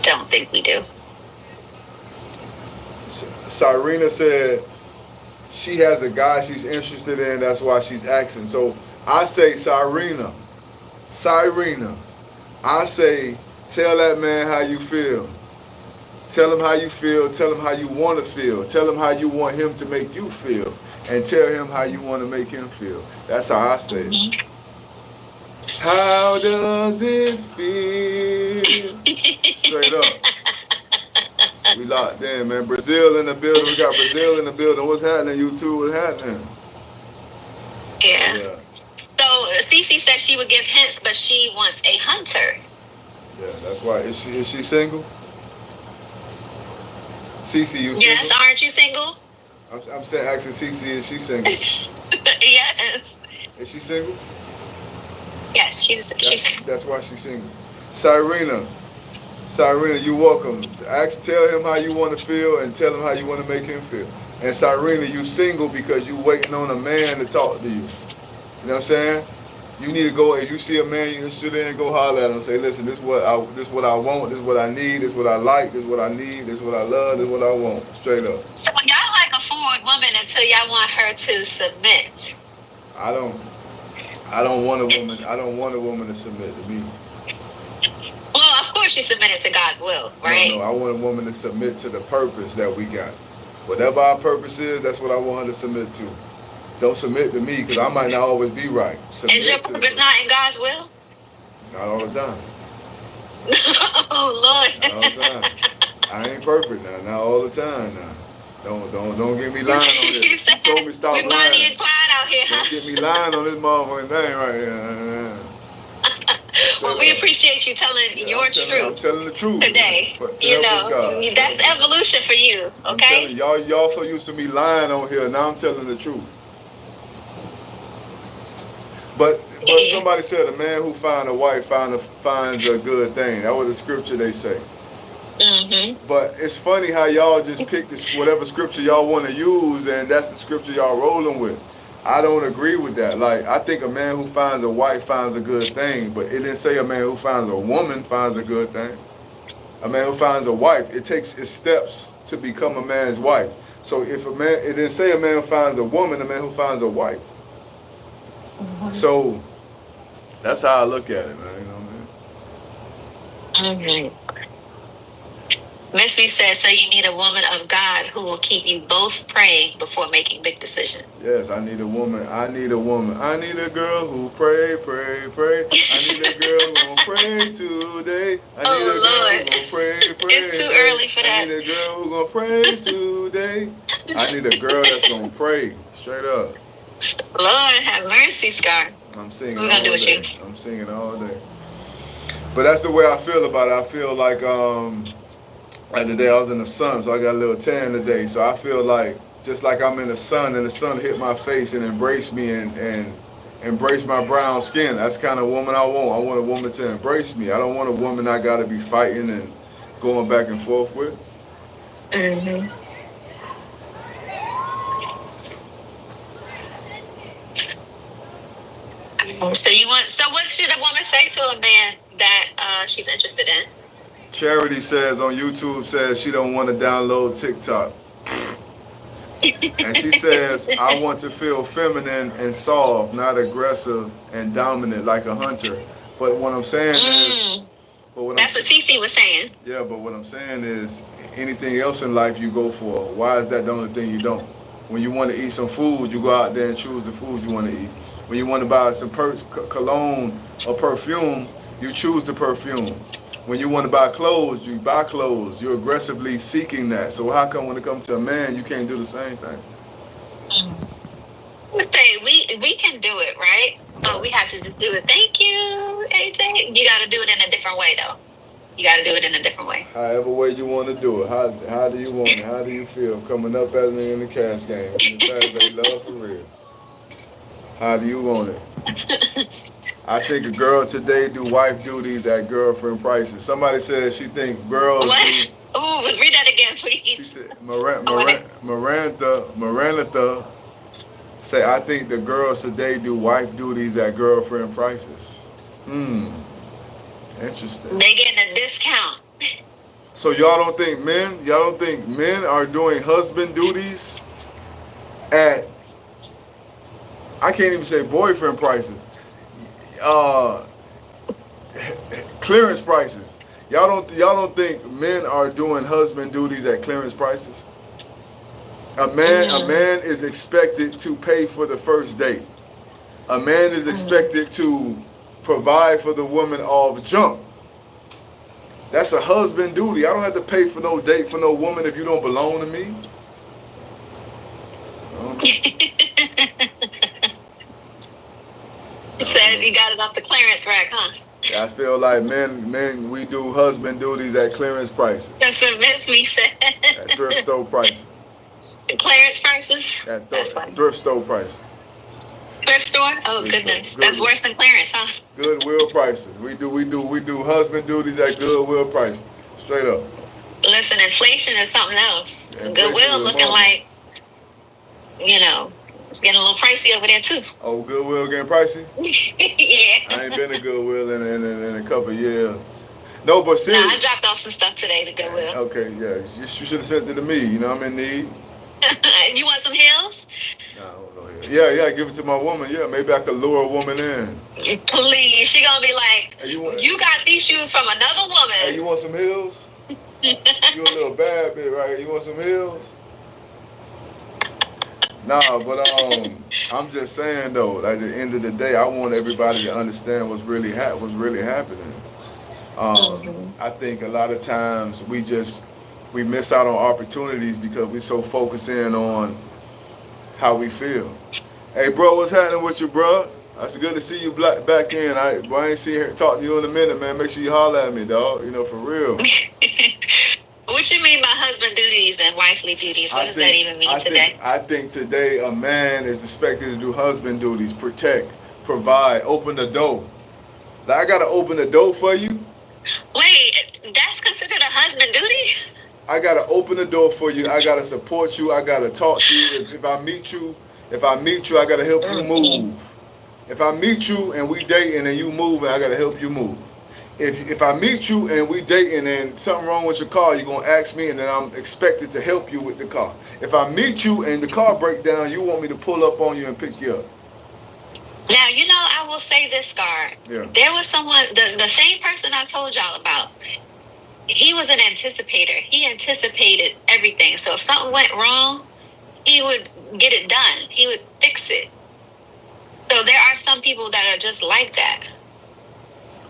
Don't think we do. Cyrena said she has a guy she's interested in, that's why she's asking. So I say, Cyrena, I say, tell that man how you feel. Tell him how you feel. Tell him how you want to feel. Tell him how you want him to make you feel. And tell him how you want to make him feel. That's how I say it. How does it feel? Straight up. We locked in, man. Brazil in the building. We got Brazil in the building. What's happening, you two? What's happening? Yeah. So Cece said she would give hints, but she wants a hunter. Yeah, that's why. Is she single? Cece, you single? Yes, aren't you single? I'm saying, asking Cece, is she single? Yes. Is she single? Yes, she's single. That's why she's single. Cyrena, you're welcome. Tell him how you want to feel and tell him how you want to make him feel. And Cyrena, you single because you waiting on a man to talk to you. You know what I'm saying? You need to go, if you see a man you're interested in, go holler at him and say, listen, this is what I want, this is what I need, this is what I like, this is what I need, this is what I love, this is what I want. Straight up. So y'all like a forward woman until y'all want her to submit. I don't want a woman to submit to me. Well, of course you submitted to God's will, right? No, I want a woman to submit to the purpose that we got. Whatever our purpose is, that's what I want her to submit to. Don't submit to me because I might not always be right. Is your purpose not in God's will? Not all the time. Oh, Lord. Not all the time. I ain't perfect now. Not all the time now. Don't get me lying on this. You told me stop lying. Bonnie and Clyde out here, huh? Don't get me lying on this motherfucking thing right here. Well, we appreciate you telling your truth. I'm telling the truth today. You know, that's evolution for you, okay? Y'all so used to me lying on here. Now I'm telling the truth. But somebody said a man who finds a wife finds a good thing. That was the scripture they say. Mm-hmm. But it's funny how y'all just pick whatever scripture y'all want to use, and that's the scripture y'all rolling with. I don't agree with that. Like, I think a man who finds a wife finds a good thing, but it didn't say a man who finds a woman finds a good thing. A man who finds a wife, it takes its steps to become a man's wife. So if it didn't say a man who finds a woman, a man who finds a wife. Mm-hmm. So that's how I look at it, man. You know what I mean? Mm-hmm. Missy says, so you need a woman of God who will keep you both praying before making big decisions. Yes, I need a woman. I need a girl who pray. I need a girl who gonna pray today. I need a girl who gonna pray. It's too early for that. I need a girl who gonna pray today. I need a girl that's gonna pray. Straight up. Lord have mercy, Scar. I'm singing all day. I'm singing all day. But that's the way I feel about it. I feel like today I was in the sun, so I got a little tan today. So I feel like just like I'm in the sun and the sun hit my face and embraced me and embrace my brown skin. That's the kind of woman I want. I want a woman to embrace me. I don't want a woman I got to be fighting and going back and forth with. Mm-hmm. So what should a woman say to a man that she's interested in? Charity says on YouTube, says she don't want to download TikTok. And she says, I want to feel feminine and soft, not aggressive and dominant like a hunter. But what I'm saying is, that's what Cece was saying. Yeah, but what I'm saying is, anything else in life you go for. Why is that the only thing you don't? When you want to eat some food, you go out there and choose the food you want to eat. When you want to buy some cologne or perfume, you choose the perfume. When you want to buy clothes, you buy clothes. You're aggressively seeking that. So how come when it comes to a man, you can't do the same thing? Say we can do it, right? But we have to just do it. Thank you, AJ. You got to do it in a different way, though. You got to do it in a different way. However way you want to do it. How do you want it? How do you feel coming up as in the cash game? They love for real. How do you want it? I think a girl today do wife duties at girlfriend prices. Somebody says she think girls. What? Ooh, read that again, please. She said Miranda say I think the girls today do wife duties at girlfriend prices. Interesting. They getting a discount. So y'all don't think men are doing husband duties at, I can't even say boyfriend prices. Clearance prices. Y'all don't think men are doing husband duties at clearance prices? A man is expected to pay for the first date. A man is expected to provide for the woman off jump. That's a husband duty. I don't have to pay for no date for no woman if you don't belong to me. Said you got it off the clearance rack, huh? I feel like men, we do husband duties at clearance prices. That's what Miss Me said. At thrift store prices. Clearance prices? At thrift store prices. Thrift store? Oh goodness, that's worse than clearance, huh? Goodwill prices. We do husband duties at Goodwill prices. Straight up. Listen, inflation is something else. Goodwill looking like, it's getting a little pricey over there too. Oh, Goodwill getting pricey? Yeah. I ain't been to Goodwill in a couple of years. No, but seriously. I dropped off some stuff today to Goodwill. Okay, yeah. You should have sent it to me. I'm in need. You want some heels? Nah, I don't know heels. Yeah, give it to my woman. Yeah, maybe I could lure a woman in. Please. She gonna be like, hey, you got these shoes from another woman. Hey, you want some heels? You a little bad bitch, right? You want some heels? Nah, but I'm just saying though, at the end of the day, I want everybody to understand what's really happening. I think a lot of times we miss out on opportunities because we so focused in on how we feel. Hey, bro, what's happening with you, bro? It's good to see you back in. I ain't talk to you in a minute, man. Make sure you holler at me, dog. For real. What you mean by husband duties and wifely duties? What does that even mean today? I think today a man is expected to do husband duties, protect, provide, open the door. Like, I gotta open the door for you. Wait, that's considered a husband duty? I gotta open the door for you. I gotta support you. I gotta talk to you. If I meet you, I gotta help you move. If I meet you and we dating and you moving, I gotta help you move. If I meet you and we dating and something wrong with your car, you're gonna ask me and then I'm expected to help you with the car. If I meet you and the car break down, you want me to pull up on you and pick you up. Now, I will say this, Scar. Yeah. There was someone, the same person I told y'all about, he was an anticipator. He anticipated everything. So if something went wrong, he would get it done. He would fix it. So there are some people that are just like that.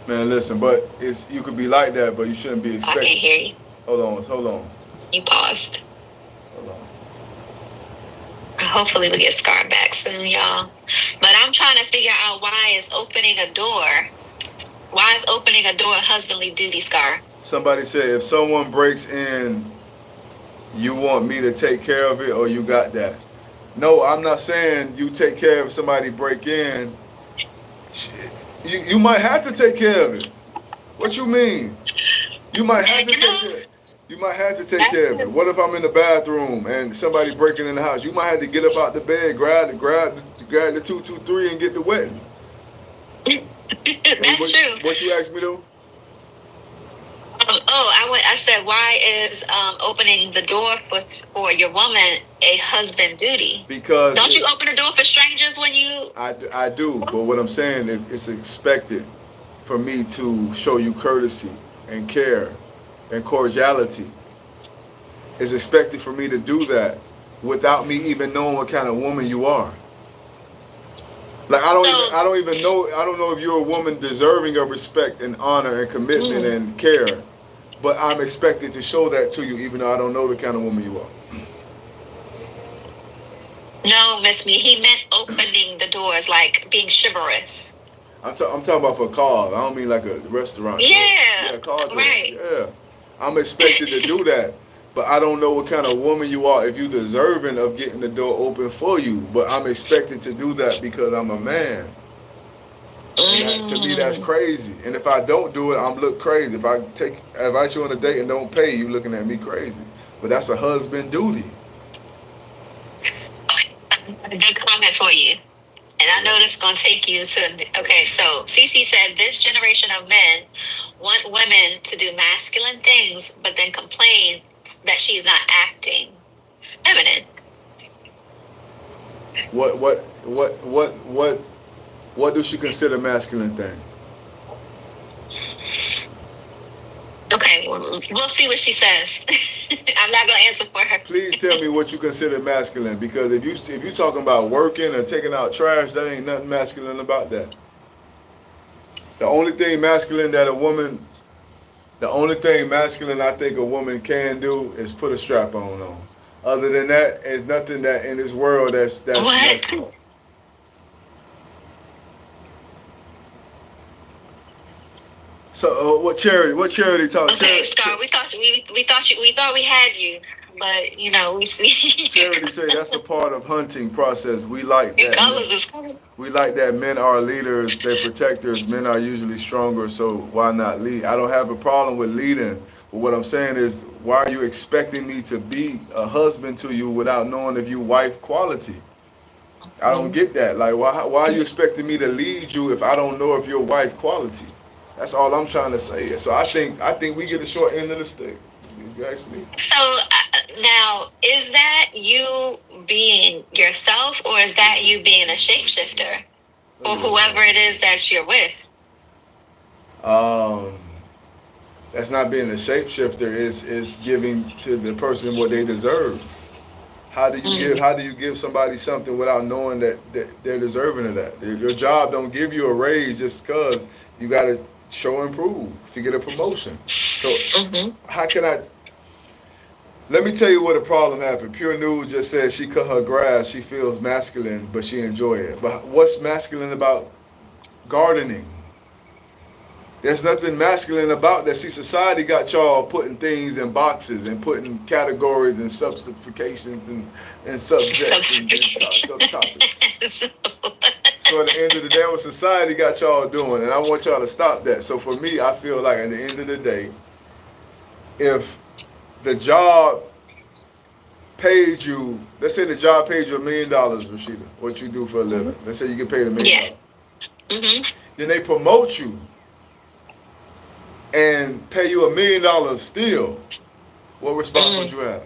Man, listen, but you could be like that, but you shouldn't be expecting. I can't hear you. Hold on. You paused. Hold on. Hopefully we get Scar back soon, y'all. But I'm trying to figure out why is opening a door husbandly duty, Scar? Somebody said if someone breaks in, you want me to take care of it or you got that. No, I'm not saying you take care of somebody break in You might have to take care of it. What you mean? You might have to take care. You might have to take care of it. What if I'm in the bathroom and somebody breaking in the house? You might have to get up out the bed, grab the 223 and get the wetting. That's true. What you asked me though? I said, why is opening the door for your woman a husband duty? Because don't you open the door for strangers when you? I do, but what I'm saying is it's expected for me to show you courtesy and care and cordiality. It's expected for me to do that without me even knowing what kind of woman you are. Like I don't know if you're a woman deserving of respect and honor and commitment and care, but I'm expected to show that to you even though I don't know the kind of woman you are. No, Miss Me, he meant opening the doors, like being chivalrous. I'm talking about for cars. I don't mean like a restaurant. Yeah, car door. Right. Yeah, I'm expected to do that. But I don't know what kind of woman you are if you deserving of getting the door open for you. But I'm expected to do that because I'm a man. And to me, that's crazy. And if I don't do it, I'm look crazy. If I invite you on a date and don't pay, you looking at me crazy. But that's a husband duty. A good comment for you. And I know this is going to take you to... Okay, so Cece said, this generation of men want women to do masculine things, but then complain that she's not acting feminine. What do she consider masculine thing? Okay, we'll see what she says. I'm not gonna answer for her. Please tell me what you consider masculine, because if you talking about working or taking out trash, that ain't nothing masculine about that. The only thing masculine I think a woman can do is put a strap on. Other than that, there's nothing that in this world that's masculine. So what charity talk? Okay, Scar, we thought we had you, but we see. Charity say that's a part of hunting process. We like that. We like that men are leaders, they're protectors. Men are usually stronger, so why not lead? I don't have a problem with leading, but what I'm saying is, why are you expecting me to be a husband to you without knowing if you wife quality? I don't get that. Like, why are you expecting me to lead you if I don't know if you're wife quality? That's all I'm trying to say. So I think we get the short end of the stick. You ask me. So now, is that you being yourself, or is that you being a shapeshifter, or whoever it is that you're with? That's not being a shapeshifter. Is giving to the person what they deserve. How do you give somebody something without knowing that they're deserving of that? Your job don't give you a raise just because you got to show and prove to get a promotion. So how can I? Let me tell you what the problem happened. Pure Nude just said she cut her grass. She feels masculine, but she enjoy it. But what's masculine about gardening? There's nothing masculine about that. See, society got y'all putting things in boxes and putting categories and subscriptions and subjects and subtopics. So at the end of the day, what society got y'all doing, and I want y'all to stop that. So for me, I feel like at the end of the day, if the job paid you, let's say the job paid you $1 million, Rashida, what you do for a living. Let's say you get paid $1 million. Then they promote you and pay you $1 million still. What response would you have?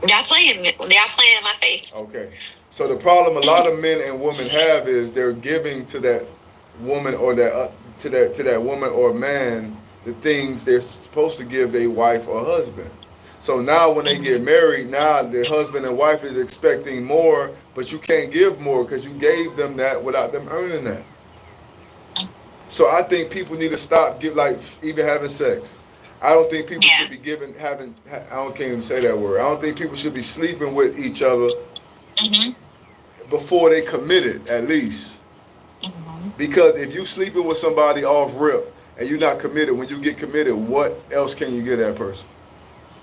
Y'all playing in my face. Okay. So the problem a lot of men and women have is they're giving to that woman or to that woman or man the things they're supposed to give their wife or husband. So now when they get married, now their husband and wife is expecting more, but you can't give more because you gave them that without them earning that. So I think people need to stop even having sex. I don't think people should be can't even say that word. I don't think people should be sleeping with each other before they committed, at least. Because if you sleeping with somebody off rip and you're not committed, when you get committed, what else can you give that person?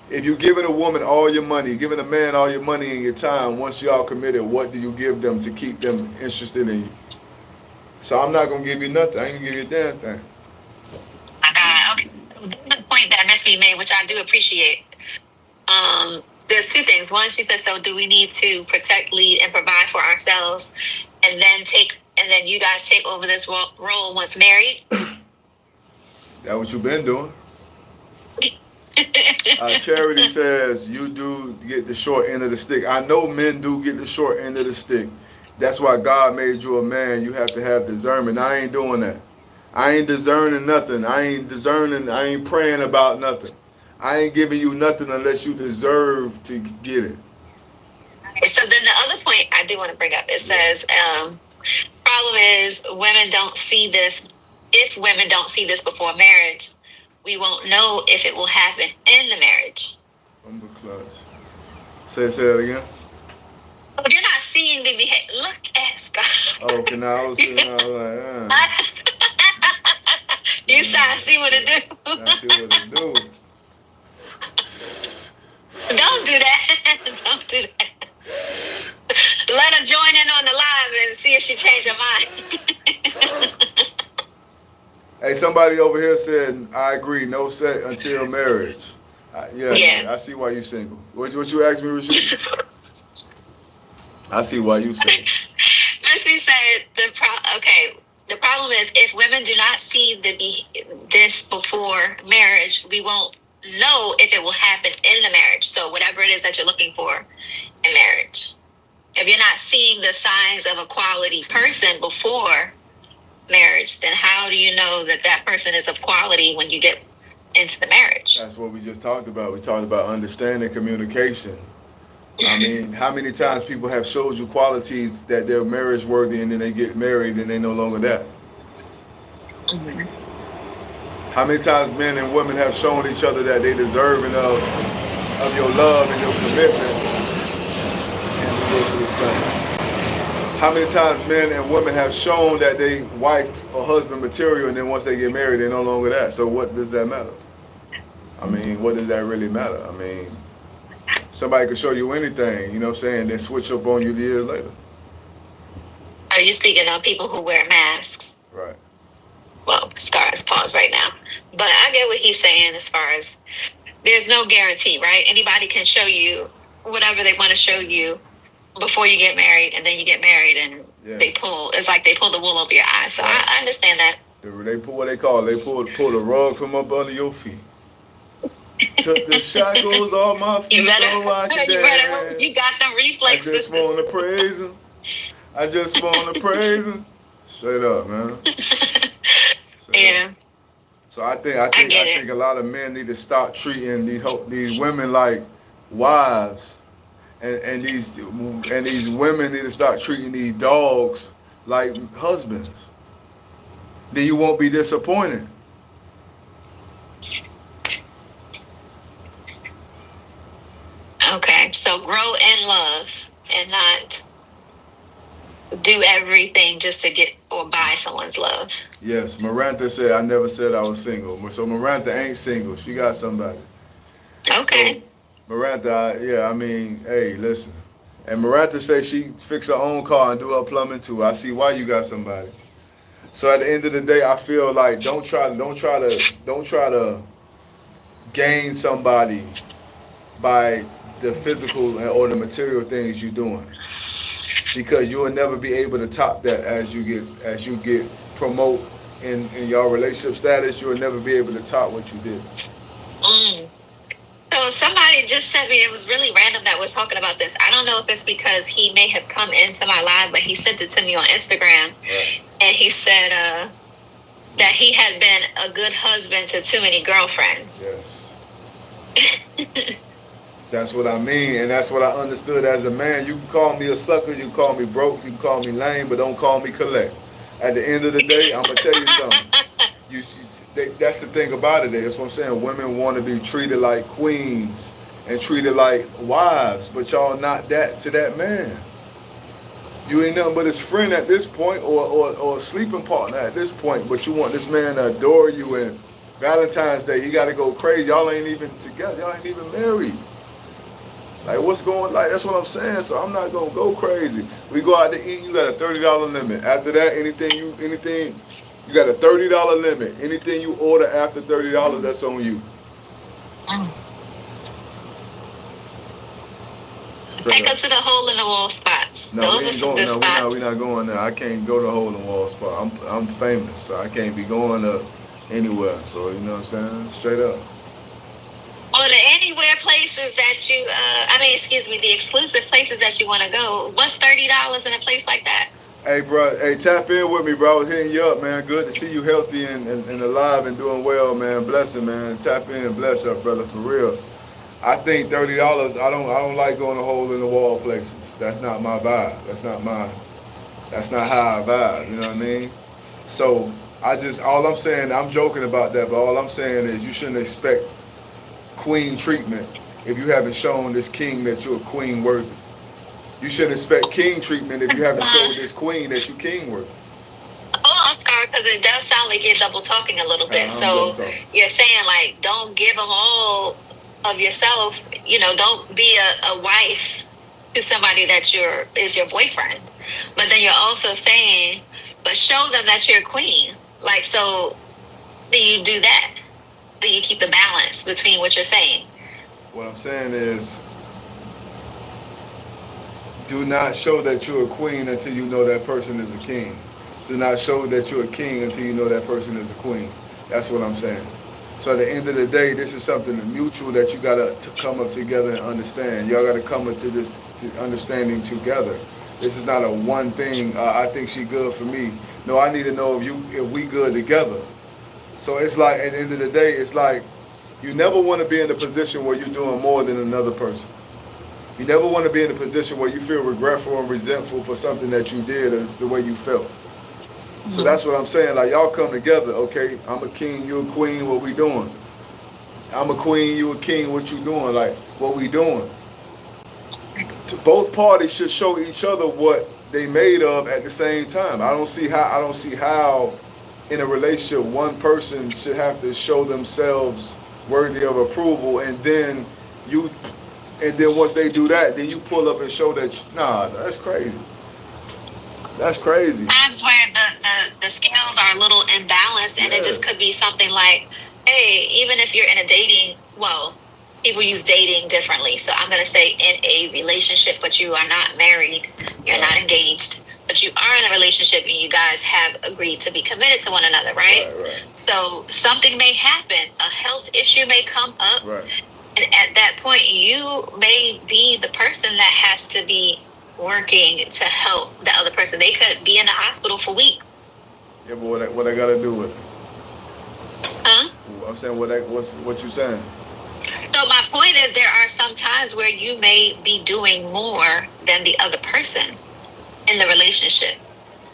If you're giving a woman all your money, giving a man all your money and your time, once y'all committed, what do you give them to keep them interested in you? So I'm not gonna give you nothing. I ain't gonna give you a damn thing. Okay. The point that Miss B made, which I do appreciate. There's two things. One, she says, so do we need to protect, lead, and provide for ourselves, and then you guys take over this role once married? That's what you've been doing. Charity says you do get the short end of the stick. I know men do get the short end of the stick. That's why God made you a man. You have to have discernment. I ain't doing that. I ain't discerning nothing. I ain't praying about nothing. I ain't giving you nothing unless you deserve to get it. So then the other point I do want to bring up, it says, problem is women don't see this. If women don't see this before marriage, we won't know if it will happen in the marriage. Say that again. If you're not seeing the behavior, look at Scott. Oh, okay, now I was like, You trying to see what it do? I see what it do. Don't do that. Don't do that. Let her join in on the live and see if she changed her mind. Hey, somebody over here said, I agree, no sex until marriage. Yeah. I see why you single. What you asked me, Rashid? I see why you single. Miss B said, the problem is if women do not see this before marriage, we won't know if it will happen in the marriage. So whatever it is that you're looking for in marriage. If you're not seeing the signs of a quality person before marriage, then how do you know that person is of quality when you get into the marriage? That's what we just talked about. We talked about understanding communication. I mean, how many times people have showed you qualities that they're marriage worthy and then they get married and they no longer that? Mm-hmm. How many times men and women have shown each other that they deserving of your love and your commitment and the growth of this planet? How many times men and women have shown that they wife or husband material and then once they get married, they're no longer that? So what does that matter? I mean, what does that really matter? I mean, somebody could show you anything, you know what I'm saying, then switch up on you years later. Are you speaking of people who wear masks? Right. Well, Scar's pause right now. But I get what he's saying as far as there's no guarantee, right? Anybody can show you whatever they want to show you before you get married, and then you get married and it's like they pull the wool over your eyes. So right. I understand that. They pull what they call it. They pull the rug from up under your feet. Took the shackles off my feet so I could dance. You got them reflexes. I just want to praise him. I just want to praise him. Straight up, man. Yeah. So I think a lot of men need to stop treating these women like wives, and these women need to start treating these dogs like husbands. Then you won't be disappointed. Okay, so grow in love and not do everything just to get or buy someone's love. Yes, Marantha said, I never said I was single. So Marantha ain't single. She got somebody. Okay. So Marantha, I mean, hey, listen. And Marantha said she fix her own car and do her plumbing too. I see why you got somebody. So at the end of the day, I feel like don't try to gain somebody by the physical or the material things you're doing, because you will never be able to top that as you get promote in your relationship status. You will never be able to top what you did. So somebody just sent me, it was really random that was talking about this. I don't know if it's because he may have come into my live, but he sent it to me on Instagram. Right. And he said that he had been a good husband to too many girlfriends. Yes. That's what I mean, and that's what I understood as a man. You can call me a sucker, you can call me broke, you can call me lame, but don't call me collect. At the end of the day, I'm going to tell you something. That's the thing about it. That's what I'm saying. Women want to be treated like queens and treated like wives, but y'all not that to that man. You ain't nothing but his friend at this point, or a sleeping partner at this point, but you want this man to adore you, and Valentine's Day, he got to go crazy. Y'all ain't even together. Y'all ain't even married. Like what's going like that's what I'm saying. So I'm not gonna go crazy. We go out to eat, you got a $30 limit. After that, anything you got a $30 limit. Anything you order after $30, that's on you. Take us to the hole in the wall spots. No, Those we are ain't some going. good No, spots. we're not going there. I can't go to hole in the wall spot. I'm famous, so I can't be going to anywhere. So you know what I'm saying? Straight up. Or the anywhere places that you, the exclusive places that you want to go. What's $30 in a place like that? Hey, bro. Hey, tap in with me, bro. I was hitting you up, man. Good to see you healthy and alive and doing well, man. Blessing, man. Tap in, bless up, brother, for real. I think $30. I don't like going to hole in the wall places. That's not my vibe. That's not how I vibe. You know what I mean? So all I'm saying, I'm joking about that, but all I'm saying is you shouldn't expect queen treatment if you haven't shown this king that you're queen worthy. You shouldn't expect king treatment if you haven't shown this queen that you king worthy. Oh, Oscar, because it does sound like you're double talking a little bit. So you're saying like, don't give them all of yourself. You know, don't be a wife to somebody that is your boyfriend. But then you're also saying, but show them that you're a queen. Like, so do you do that? Do you keep the balance between what you're saying? What I'm saying is, do not show that you're a queen until you know that person is a king. Do not show that you're a king until you know that person is a queen. That's what I'm saying. So at the end of the day, this is something mutual that you gotta come up together and understand. Y'all gotta come up to this understanding together. This is not a one thing. I think she good for me. No, I need to know if we good together. So it's like at the end of the day, it's like you never want to be in a position where you're doing more than another person. You never want to be in a position where you feel regretful and resentful for something that you did as the way you felt. Mm-hmm. So that's what I'm saying. Like y'all come together, okay? I'm a king, you a queen. What we doing? I'm a queen, you a king. What you doing? Like what we doing? Both parties should show each other what they made of at the same time. I don't see how in a relationship one person should have to show themselves worthy of approval and then once they do that, then you pull up and show that that's crazy. That's crazy. Times where the scales are a little imbalanced, and it just could be something like, hey, even if you're in a dating, well, people use dating differently. So I'm going to say in a relationship, but you are not married, you're not engaged, but you are in a relationship and you guys have agreed to be committed to one another, right? Right. So something may happen, a health issue may come up. Right. And at that point, you may be the person that has to be working to help the other person. They could be in the hospital for weeks. Yeah, but what I got to do with it? Huh? I'm saying what you saying? So my point is there are some times where you may be doing more than the other person in the relationship.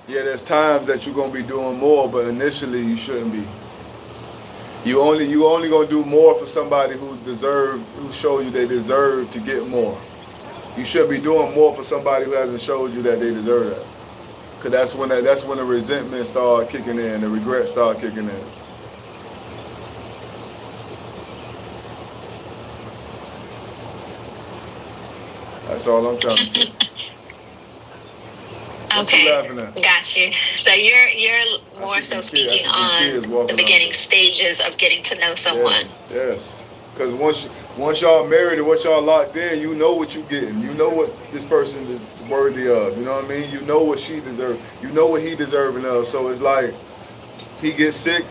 Yeah, there's times that you're going to be doing more, but initially you shouldn't be. You only gonna do more for somebody who show you they deserve to get more. You should be doing more for somebody who hasn't showed you that they deserve that. Cause that's when the resentment start kicking in, the regret start kicking in. That's all I'm trying to say. Okay, got you. So you're more so speaking on the beginning stages of getting to know someone. Yes. Because once y'all married and once y'all locked in, you know what you're getting. You know what this person is worthy of. You know what I mean? You know what she deserves. You know what he deserving of. So it's like he gets sick,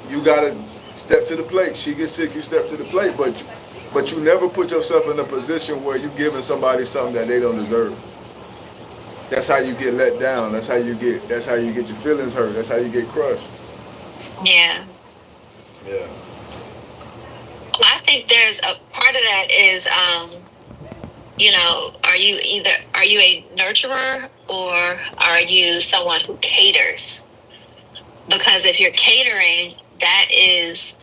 you gotta step to the plate. She gets sick, you step to the plate. But you never put yourself in a position where you're giving somebody something that they don't deserve. That's how you get let down. That's how you get your feelings hurt. That's how you get crushed. Yeah. Yeah. I think there's a part of that is, are you a nurturer or are you someone who caters? Because if you're catering, that is,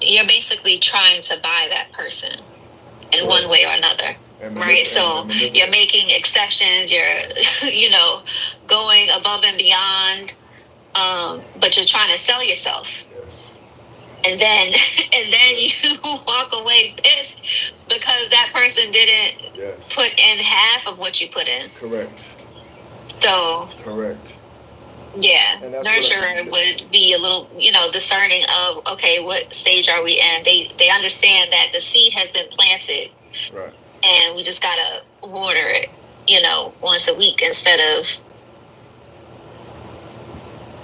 you're basically trying to buy that person in one way or another. Right, so you're making exceptions, you're, going above and beyond, but you're trying to sell yourself. Yes. and then you walk away pissed because that person didn't put in half of what you put in. Correct. So correct. Yeah, nurturer would be a little, discerning of, okay, what stage are we in? They understand that the seed has been planted, right? And we just gotta water it, once a week instead of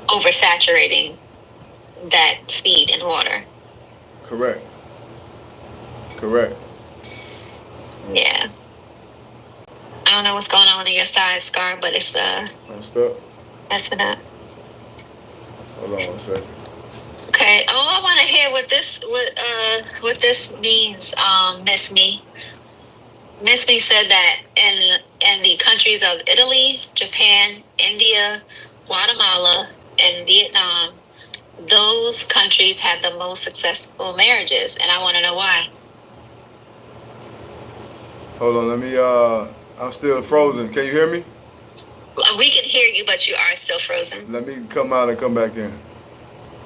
oversaturating that seed in water. Correct. Correct. Yeah. I don't know what's going on your side, Scar, but it's I'm stuck. Messing up. Hold on 1 second. Okay. Oh, I want to hear what this means. Miss Me. Miss Me said that in the countries of Italy, Japan, India, Guatemala, and Vietnam, those countries have the most successful marriages, and I want to know why. Hold on, let me. I'm still frozen. Can you hear me? We can hear you, but you are still frozen. Let me come out and come back in.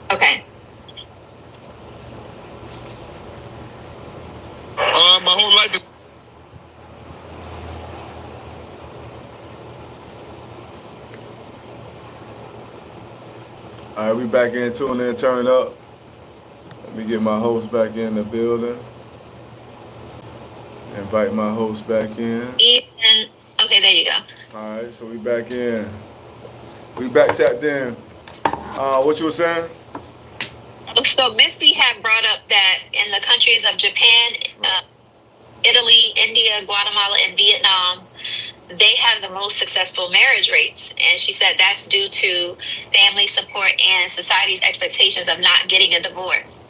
Okay. My whole life is. All right, we back in, tune in, turn up. Let me get my host back in the building. Invite my host back in. Ethan, okay, there you go. All right, so we back in. We back tapped in. What you were saying? So Miss B had brought up that in the countries of Japan, Italy, India, Guatemala, and Vietnam, they have the most successful marriage rates. And she said that's due to family support and society's expectations of not getting a divorce.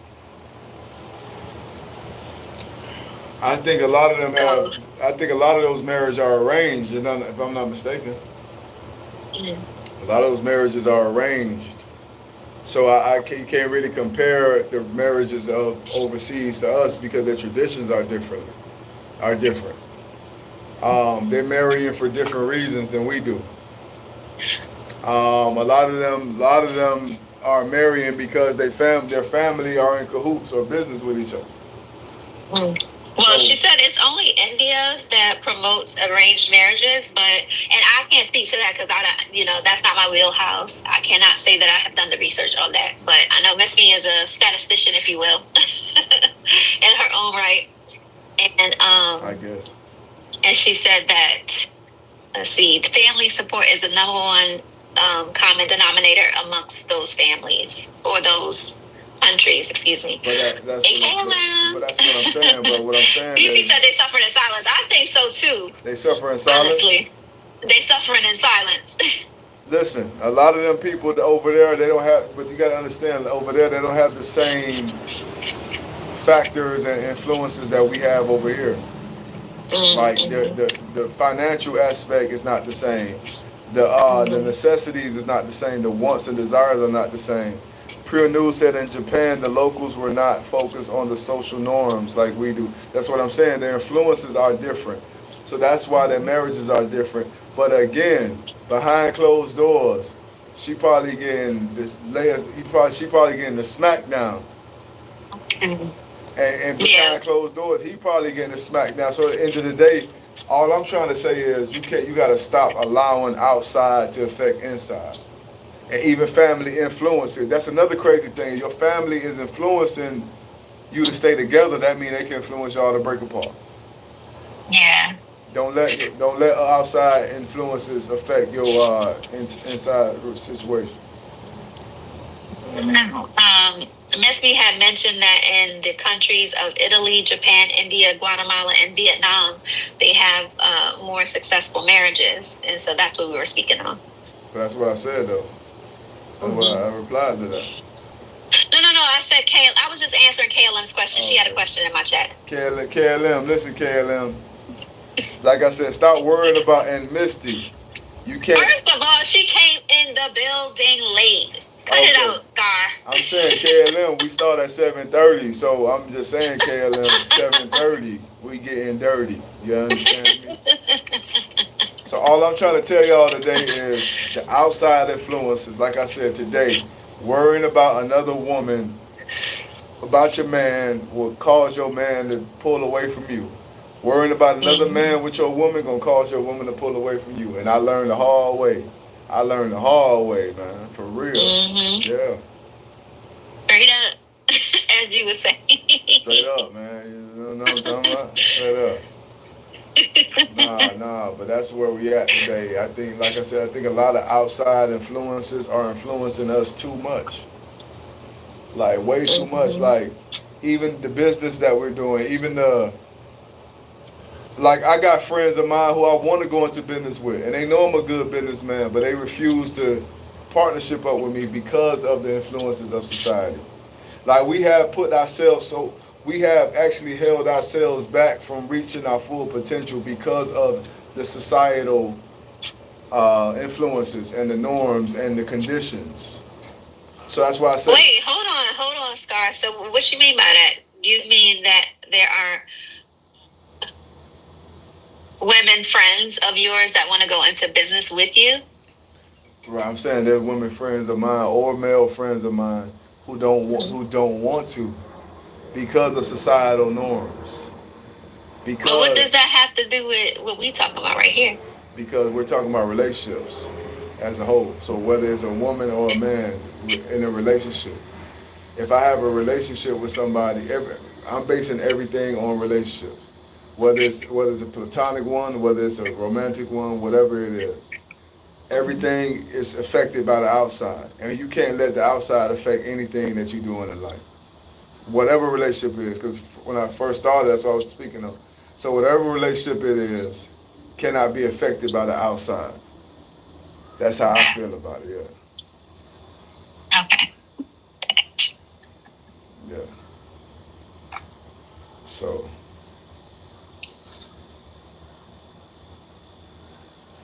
I think a lot of them have. I think a lot of those marriages are arranged, if I'm not mistaken. A lot of those marriages are arranged. So you can't really compare the marriages of overseas to us because their traditions are different. They're marrying for different reasons than we do. A lot of them are marrying because their family are in cahoots or business with each other. Well, she said it's only India that promotes arranged marriages, and I can't speak to that because that's not my wheelhouse. I cannot say that I have done the research on that, but I know Miss Me is a statistician, if you will, in her own right. And I guess. And she said that, let's see, family support is the number one common denominator amongst those families or those countries, excuse me. But that's what I'm saying. But what I'm saying DC said they suffered in silence. I think so too. They suffer in silence? Honestly. They suffering in silence. Listen, a lot of them people over there, they don't have, but you got to understand, over there, they don't have the same factors and influences that we have over here. Like the financial aspect is not the same. The necessities is not the same. The wants and desires are not the same. Pure News said in Japan, the locals were not focused on the social norms like we do. That's what I'm saying. Their influences are different. So that's why their marriages are different. But again, behind closed doors, she probably getting this layer. She probably getting the smackdown. And behind closed doors, he probably getting the smackdown. So at the end of the day, all I'm trying to say is you got to stop allowing outside to affect inside. And even family influences. That's another crazy thing. Your family is influencing you to stay together. That means they can influence y'all to break apart. Yeah. Don't let outside influences affect your inside situation. Miss Me had mentioned that in the countries of Italy, Japan, India, Guatemala, and Vietnam, they have more successful marriages, and so that's what we were speaking on. That's what I said, though. That's what I replied to that. No. I said I was just answering KLM's question. Okay. She had a question in my chat. KLM, listen, KLM. Like I said, stop worrying about and Misty. You can't. First of all, she came in the building late. Cut it out, Scar. I'm saying KLM, we start at 7:30, so I'm just saying KLM, 7:30, we getting dirty. You understand me? So all I'm trying to tell y'all today is the outside influences, like I said today, worrying about another woman about your man will cause your man to pull away from you. Worrying about another man with your woman gonna cause your woman to pull away from you. And I learned the hard way. I learned the hard way, man. For real. Yeah. Straight up, as you would say. Straight up, man. You know what I'm talking about? Straight up. Nah, but that's where we at today. I think, like I said, I think a lot of outside influences are influencing us too much. Like, way too much. Like, even the business that we're doing, even like, I got friends of mine who I want to go into business with, and they know I'm a good businessman, but they refuse to partnership up with me because of the influences of society. Like, we have we have actually held ourselves back from reaching our full potential because of the societal influences and the norms and the conditions. So that's why I say. Wait, hold on, Scar. So what you mean by that? You mean that there are women friends of yours that want to go into business with you? Right, I'm saying there's women friends of mine or male friends of mine who don't want to because of societal norms. Because, but what does that have to do with what we talking about right here? Because we're talking about relationships as a whole. So whether it's a woman or a man in a relationship, if I have a relationship with somebody, I'm basing everything on relationships. Whether it's a platonic one, whether it's a romantic one, whatever it is. Everything is affected by the outside. And you can't let the outside affect anything that you're doing in life. Whatever relationship it is, because when I first started, that's what I was speaking of. So whatever relationship it is, cannot be affected by the outside. That's how I feel about it, yeah. Okay. Yeah. So.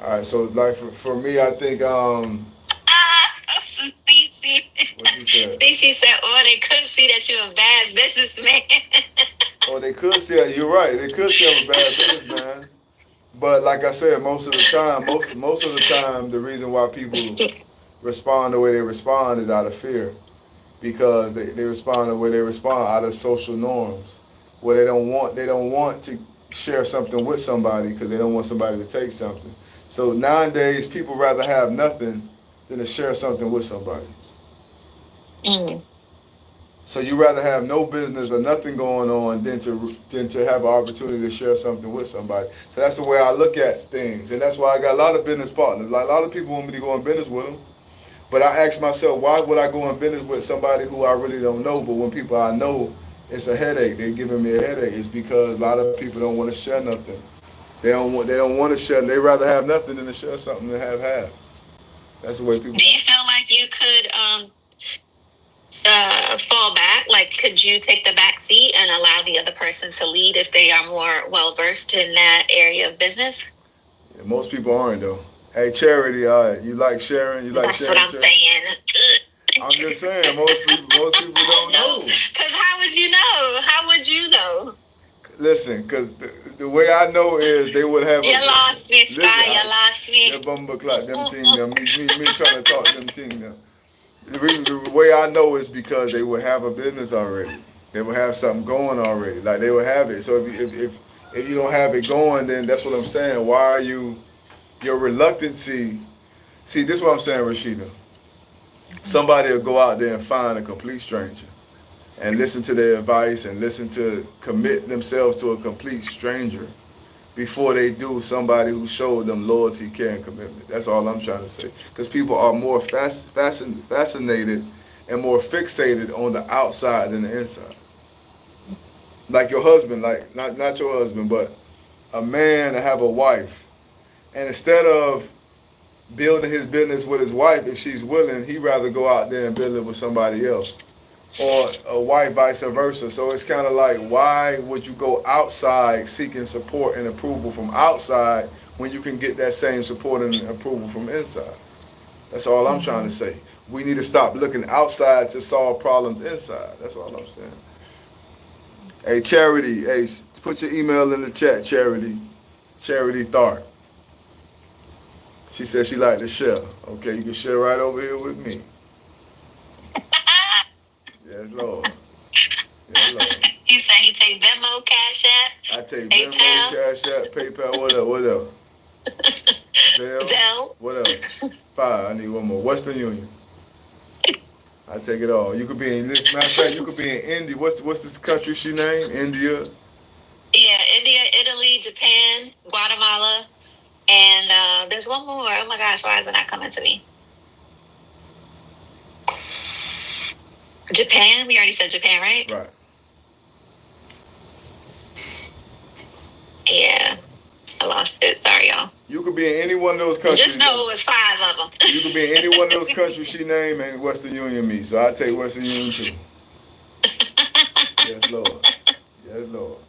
All right, so like for me, I think Stacey said, "Oh, they could see that you're a bad businessman." Oh, they could see it. You're right. They could see I'm a bad businessman. But like I said, most of the time, the reason why people respond the way they respond is out of fear, because they respond the way they respond out of social norms, where they don't want to share something with somebody because they don't want somebody to take something. So nowadays, people rather have nothing than to share something with somebody. So you rather have no business or nothing going on than to have an opportunity to share something with somebody. So that's the way I look at things, and that's why I got a lot of business partners. Like, a lot of people want me to go in business with them, but I ask myself, why would I go in business with somebody who I really don't know? But when people I know, it's a headache. They're giving me a headache. It's because a lot of people don't want to share nothing. They don't want to share. They rather have nothing than to share something than have half. That's the way people. Do you feel like you could fall back? Like, could you take the back seat and allow the other person to lead if they are more well versed in that area of business? Yeah, most people aren't though. Hey, Charity, you like sharing? You like That's sharing? That's what I'm saying. I'm just saying, most people don't know. Because how would you know? How would you know? Listen, because the way I know is they would have. You lost me, Sky. You lost me. Yeah, bumble clock them thing. Me trying to talk them thing. The way I know is because they would have a business already. They would have something going already. Like, they would have it. So if you don't have it going, then that's what I'm saying. Why are you your reluctancy? See, this is what I'm saying, Rashida. Somebody will go out there and find a complete stranger and listen to their advice and listen to commit themselves to a complete stranger before they do somebody who showed them loyalty, care, and commitment. That's all I'm trying to say. Because people are more fascinated and more fixated on the outside than the inside. Like your husband, like not your husband, but a man to have a wife. And instead of building his business with his wife, if she's willing, he'd rather go out there and build it with somebody else. Or a wife, vice versa. So it's kind of like, why would you go outside seeking support and approval from outside when you can get that same support and approval from inside? That's all I'm trying to say. We need to stop looking outside to solve problems inside. That's all I'm saying. Hey, Charity, put your email in the chat, Charity. Charity Tharp. She said she liked to share. Okay, you can share right over here with me. Yes, Lord. Yeah, Lord. He said he take Venmo, Cash App. I take PayPal. Venmo, Cash App, PayPal. What else? What else? Zelle. What else? 5. I need one more. Western Union. I take it all. You could be in this. Matter of fact, you could be in India. What's this country she named? India. Yeah, India, Italy, Japan, Guatemala, and there's one more. Oh my gosh, why is it not coming to me? Japan. We already said Japan, right? Right. Yeah, I lost it. Sorry, y'all. You could be in any one of those countries. Just know it was 5 of them. You could be in any one of those countries she named and Western Union me. So I take Western Union too. Yes, Lord. Yes, Lord.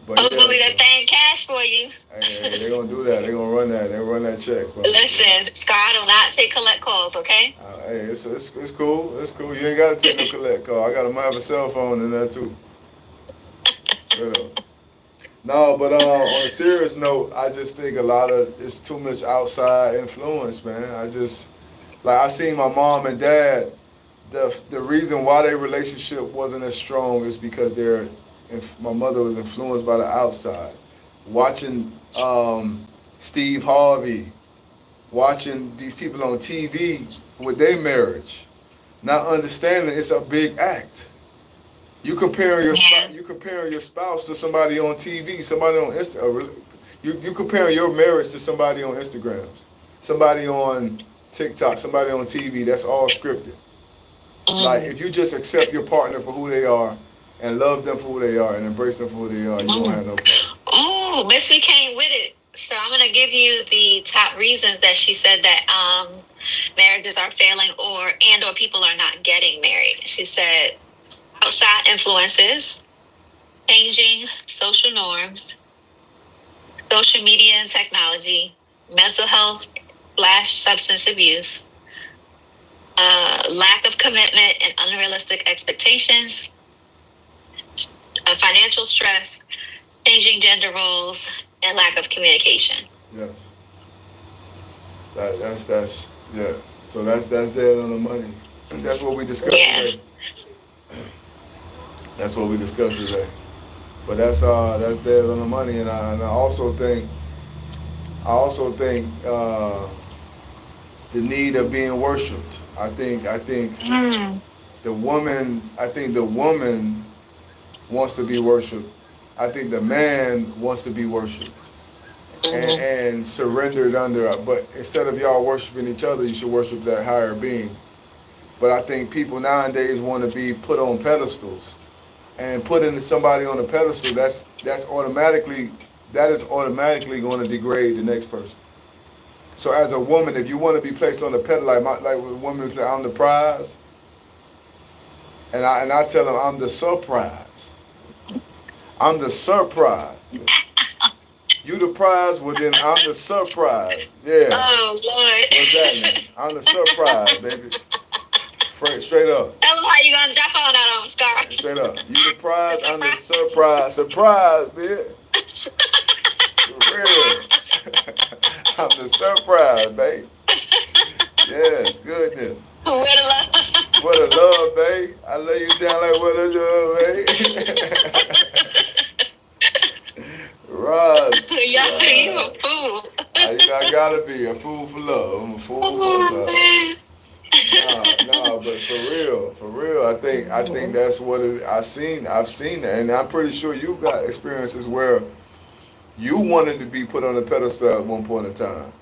But hopefully that thing cash for you. Hey, they're going to do that. They're going to run that. They'll run that check. Listen, Scott, I do not take collect calls, okay? Hey, it's cool. It's cool. You ain't got to take no collect call. I got to have a cell phone in there too. Straight up. No, but on a serious note, I just think it's too much outside influence, man. I seen my mom and dad. The reason why their relationship wasn't as strong is because my mother was influenced by the outside, watching Steve Harvey, watching these people on TV with their marriage, not understanding it's a big act. You comparing your spouse to somebody on TV, somebody on Insta. You comparing your marriage to somebody on Instagrams, somebody on TikTok, somebody on TV. That's all scripted. Like if you just accept your partner for who they are and love them for who they are and embrace them for who they are, you won't have no problem. Ooh, Missy came with it. So I'm gonna give you the top reasons that she said that marriages are failing or people are not getting married. She said outside influences, changing social norms, social media and technology, mental health / substance abuse, lack of commitment and unrealistic expectations, financial stress, changing gender roles, and lack of communication. Yes. That's yeah. So that's dead on the money. That's what we discussed today. That's what we discussed today. But that's dead on the money, and I also think the need of being worshipped. I think the woman wants to be worshipped. I think the man wants to be worshipped and surrendered under. But instead of y'all worshiping each other, you should worship that higher being. But I think people nowadays want to be put on pedestals, and putting somebody on a pedestal that is automatically going to degrade the next person. So as a woman, if you want to be placed on the pedestal, like women say, I'm the prize, and I tell them I'm the surprise. I'm the surprise. You the prize, well then I'm the surprise. Yeah. Oh Lord. What's that mean? I'm the surprise, baby. Straight up. Tell them how you gonna jump on that on Scar. Straight up. You the prize, I'm the surprise. Surprise, man. For real. I'm the surprise, babe. Yes, goodness. What a love. What a love, babe. I lay you down like what a love, babe. Ross. You a fool. I gotta be a fool for love. I'm a fool for love. No, but for real, I think that's what I've seen that, and I'm pretty sure you got experiences where you wanted to be put on a pedestal at one point in time,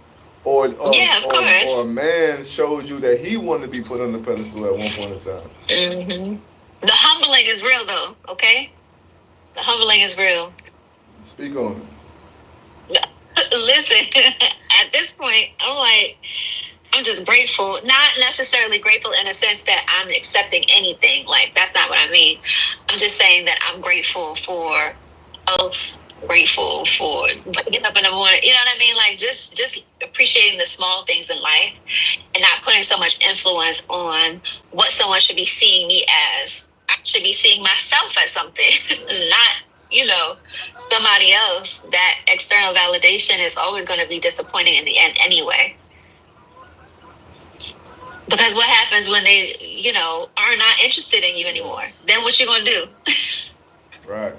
or a man showed you that he wanted to be put on the pedestal at one point in time. Mm-hmm. The humbling is real, though. Okay, the humbling is real. Speak on it. Listen, at this point, I'm just grateful. Not necessarily grateful in a sense that I'm accepting anything. Like, that's not what I mean. I'm just saying that I'm grateful for health, grateful for getting up in the morning. You know what I mean? Like, just appreciating the small things in life and not putting so much influence on what someone should be seeing me as. I should be seeing myself as something, not, somebody else. That external validation is always going to be disappointing in the end anyway. Because what happens when they, are not interested in you anymore? Then what you gonna do? Right.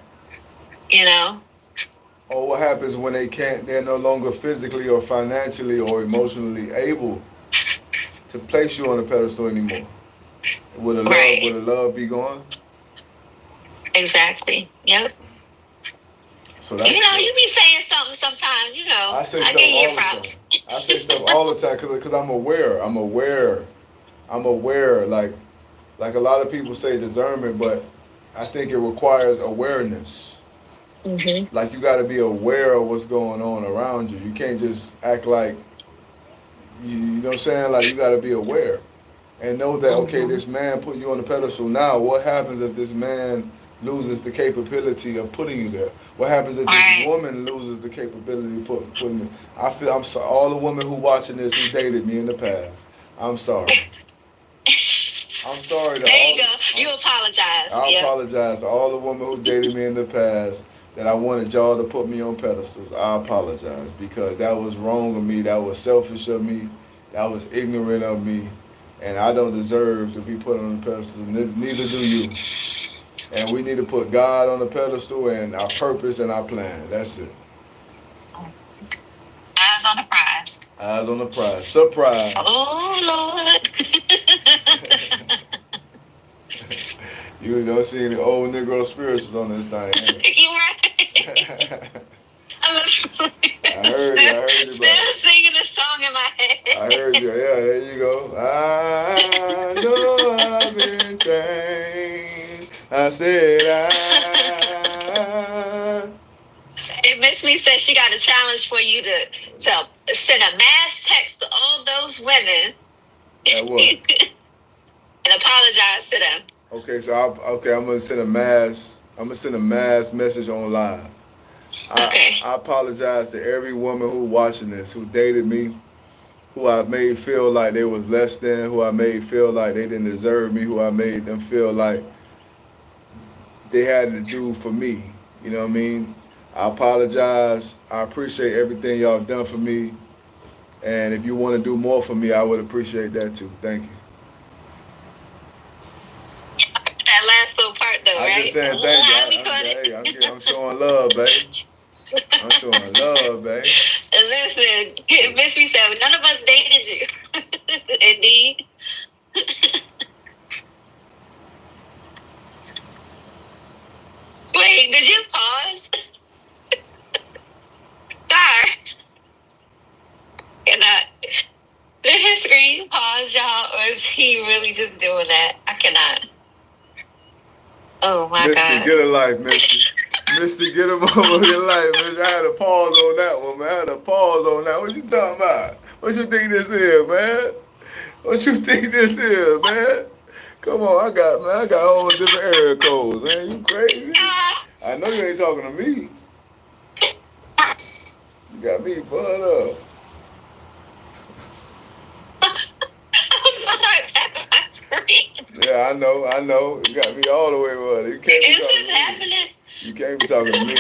Or what happens when they're no longer physically or financially or emotionally able to place you on a pedestal anymore? Would a love be gone? Exactly. Yep. So that's you be saying something sometimes. I say I stuff give you all the props. time. I say stuff all the time because I'm aware. I'm aware. Like a lot of people say discernment, but I think it requires awareness. Mm-hmm. Like you got to be aware of what's going on around you. You can't just act like you know what I'm saying. Like you got to be aware and know that okay, this man put you on the pedestal. Now, what happens if this man loses the capability of putting you there? What happens if this woman loses the capability of putting me? I'm sorry. All the women who watching this who dated me in the past, I'm sorry. I'm sorry. There you go. You apologize. I apologize to all the women who dated me in the past that I wanted y'all to put me on pedestals. I apologize because that was wrong of me. That was selfish of me. That was ignorant of me. And I don't deserve to be put on a pedestal. Neither do you. And we need to put God on the pedestal and our purpose and our plan. That's it. Eyes on the prize. Eyes on the prize. Surprise. Oh, Lord. You don't see any old Negro spirituals on this thing. You right. I heard you. Still singing the song in my head. I heard you. Yeah, there you go. I know I've been changed. I said Hey, Miss Me said she got a challenge for you to send a mass text to all those women. What? And apologize to them. Okay, so I'm gonna send a mass message on live. I apologize to every woman who watching this, who dated me, who I made feel like they was less than, who I made feel like they didn't deserve me, who I made them feel like they had to do for me. You know what I mean? I apologize. I appreciate everything y'all done for me. And if you want to do more for me, I would appreciate that too. Thank you. That last little part though, right? I'm just saying thank you. I'm showing love, babe. I'm showing love, babe. Listen, Miss Me said none of us dated you. Indeed. Wait, did you pause? Sorry. Cannot. Did his screen pause, y'all, or is he really just doing that? I cannot. Oh my God. Misty, get a life, Misty. Misty, get a moment of your life, Misty. I had a pause on that one, man. I had a pause on that. What you talking about? What you think this is, man? What you think this is, man? Come on, I got all different area codes, man. You crazy? I know you ain't talking to me. You got me fucked up. Yeah, I know. You got me all the way with it. You can't Is this happening? You can't be talking to me.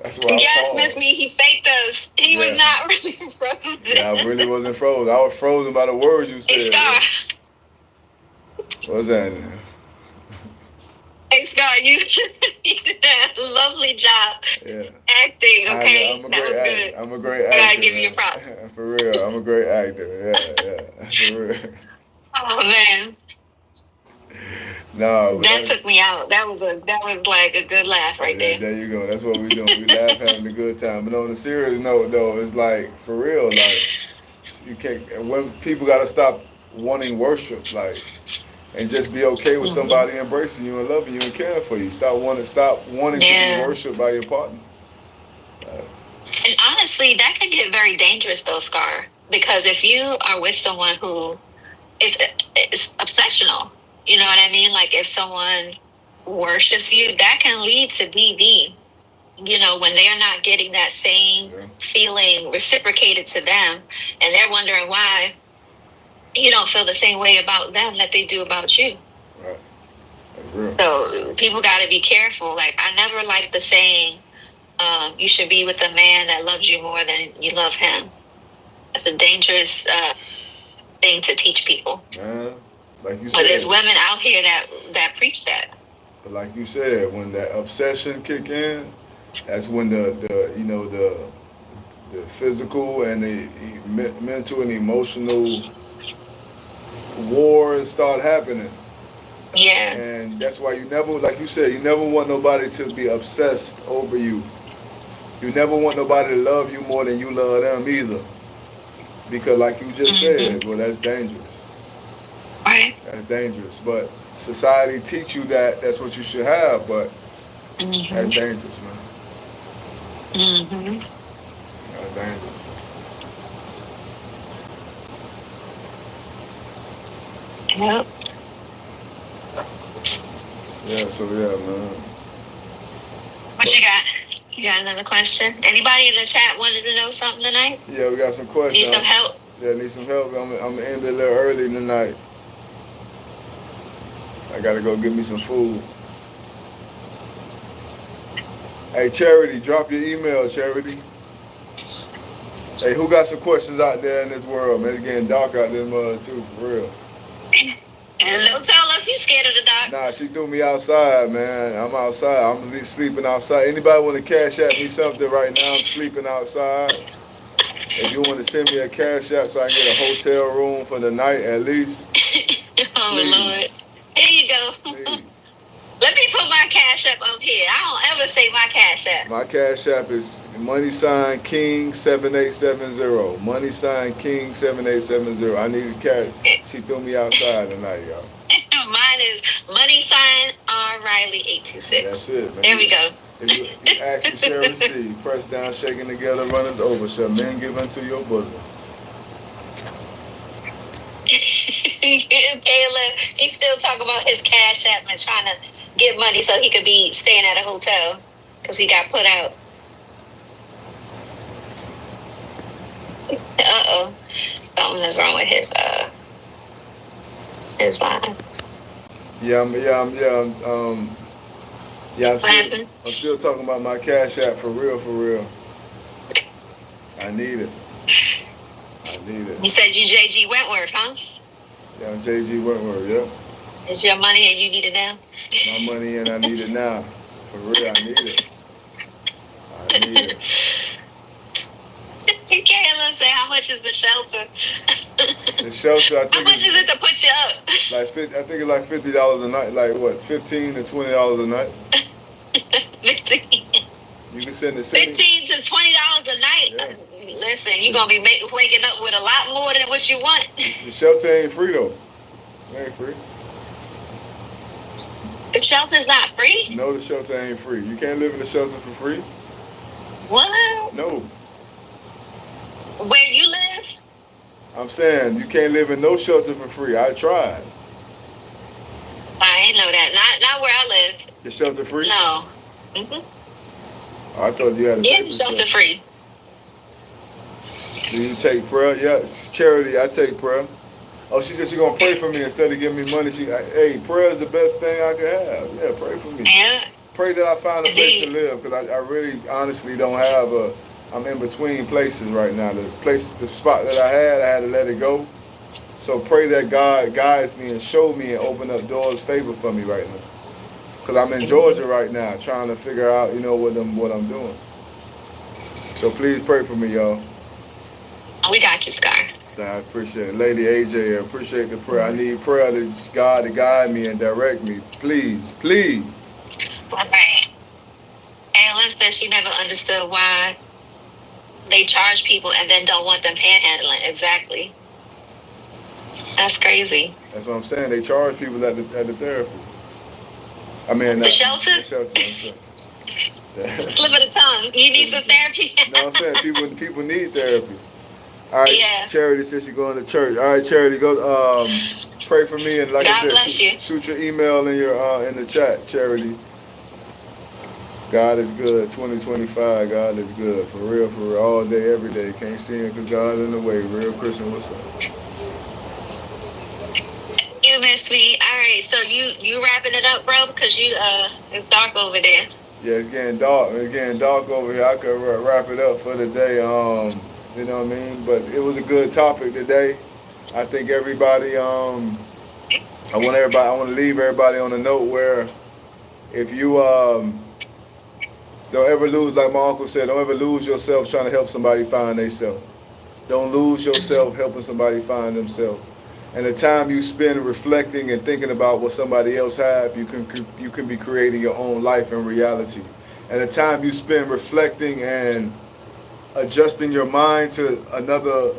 That's why yes, Miss Me, he faked us. He was not really frozen. Yeah, I really wasn't frozen. I was frozen by the words you said. Hey, Scar. What's that now? Hey, Scar, you did a lovely job acting, okay? I'm a great actor. I'm a great actor. I gotta give you props. For real, I'm a great actor. Yeah, for real. Oh, man. No, that took me out. That was like a good laugh right there. There you go. That's what we doing. We laugh, having a good time. But on the serious note, though, it's like for real. Like you can't. When people gotta stop wanting worship, like, and just be okay with somebody embracing you and loving you and caring for you. Stop wanting to be worshipped by your partner. And honestly, that could get very dangerous, though, Scar. Because if you are with someone who is obsessional. You know what I mean? Like if someone worships you, that can lead to DV. You know, when they're not getting that same feeling reciprocated to them, and they're wondering why you don't feel the same way about them that they do about you. Right. That's real. So people got to be careful. Like I never liked the saying, you should be with a man that loves you more than you love him. That's a dangerous thing to teach people. Man, like you said. But there's women out here that preach that. But like you said, when that obsession kick in, that's when the physical and the mental and emotional wars start happening. Yeah. And that's why you never, like you said, you never want nobody to be obsessed over you. You never want nobody to love you more than you love them either. Because like you just said, well, that's dangerous. Right. That's dangerous. But society teach you that that's what you should have, but that's dangerous, man. That's dangerous. Yep. Yeah, so yeah, man. What you got? You got another question? Anybody in the chat wanted to know something tonight? Yeah, we got some questions. Need some help? Yeah, need some help. I'm gonna end it a little early tonight. I gotta go get me some food. Hey, Charity, drop your email, Charity. Hey, who got some questions out there in this world, man? It's getting dark out there, mother, too, for real. And don't tell us you scared of the dark. Nah, she threw me outside, man. I'm outside. I'm sleeping outside. Anybody want to cash at me something right now? I'm sleeping outside. If you want to send me a cash app so I can get a hotel room for the night at least. Oh, please. Lord. Here you go. Please. Let me put my cash app up here. I don't ever say my cash app. My cash app is $King7870. $King7870. I need cash. She threw me outside tonight, y'all. Mine is $Riley826. That's it, man. There we go. If you ask, you shall receive. Press down, shaking together, running over. Shall men give unto your bosom? Caleb, he's still talking about his cash app and trying to get money so he could be staying at a hotel because he got put out. Uh-oh. Something is wrong with his line. I'm still talking about my cash app for real. I need it. You said you JG Wentworth, huh? Yeah, I'm JG Wentworth, yeah. It's your money and you need it now? My money and I need it now. For real, I need it. Kayla say, how much is the shelter? The shelter, I think. How much is it to put you up? I think it's like $50 a night. Like what? $15 to $20 a night. 15. You can send it. $15 to $20 a night. Yeah. Listen, you're gonna be waking up with a lot more than what you want. The shelter ain't free though. It ain't free. The shelter's not free? No, the shelter ain't free. You can't live in the shelter for free. What? No. Where you live? I'm saying you can't live in no shelter for free. I tried. I ain't know that. Not where I live. The shelter free? No. Oh, I thought you had a shelter free. Do you take prayer? Yeah, Charity, I take prayer. Oh, she said she's going to pray for me instead of giving me money. Hey, prayer is the best thing I could have. Yeah, pray for me. Yeah. Pray that I find a place to live because I really honestly don't have I'm in between places right now. The spot that I had to let it go. So pray that God guides me and show me and open up doors, favor for me right now. Because I'm in Georgia right now trying to figure out, what I'm doing. So please pray for me, y'all. We got you, Scar. I appreciate it. Lady AJ, I appreciate the prayer. I need prayer to God to guide me and direct me. Please. Right. Alan said she never understood why they charge people and then don't want them panhandling. Exactly. That's crazy. That's what I'm saying. They charge people at the therapy. I mean, the shelter? The shelter, Slip of the tongue. You need some therapy? No, I'm saying people need therapy. All right, yeah. Charity says she's going to church. All right, Charity, go pray for me and like God I said, shoot your email in your in the chat, Charity. God is good. 2025, God is good. For real, all day, every day. Can't see him because God's in the way. Real Christian, what's up? You miss me. All right, so you wrapping it up, bro? Because it's dark over there. Yeah, it's getting dark. It's getting dark over here. I could wrap it up for the day. You know what I mean? But it was a good topic today. I think everybody, I want to leave everybody on a note where if you don't ever lose, like my uncle said, don't ever lose yourself trying to help somebody find themselves. Don't lose yourself helping somebody find themselves. And the time you spend reflecting and thinking about what somebody else have, you can be creating your own life and reality. And the time you spend reflecting and adjusting your mind to another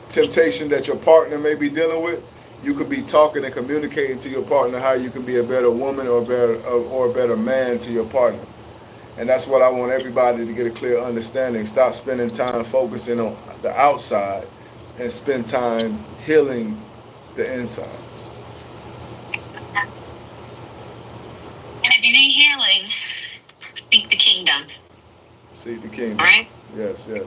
temptation that your partner may be dealing with, you could be talking and communicating to your partner how you can be a better woman or a better man to your partner. And that's what I want everybody to get a clear understanding. Stop spending time focusing on the outside and spend time healing the inside. And if you need healing, seek the kingdom. Seek the kingdom. All right? Yes, yes.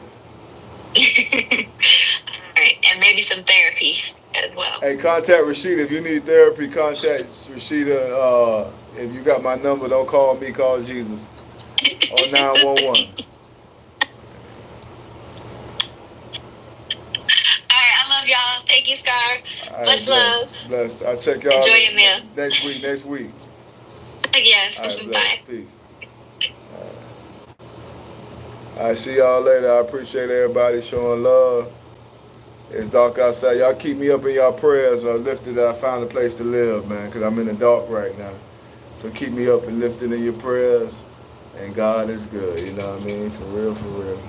All right. And maybe some therapy as well. Hey, contact Rashida. If you need therapy, contact Rashida. If you got my number, don't call me, call Jesus. Or 911. All right, I love y'all. Thank you, Scar. Much love. Bless. I'll check y'all. Enjoy your meal. Next week. Yes. Right, bye. Peace. All right, see y'all later. I appreciate everybody showing love. It's dark outside. Y'all keep me up in y'all prayers. I lifted. I found a place to live, man, because I'm in the dark right now. So keep me up and lifted in your prayers. And God is good, you know what I mean? For real, for real.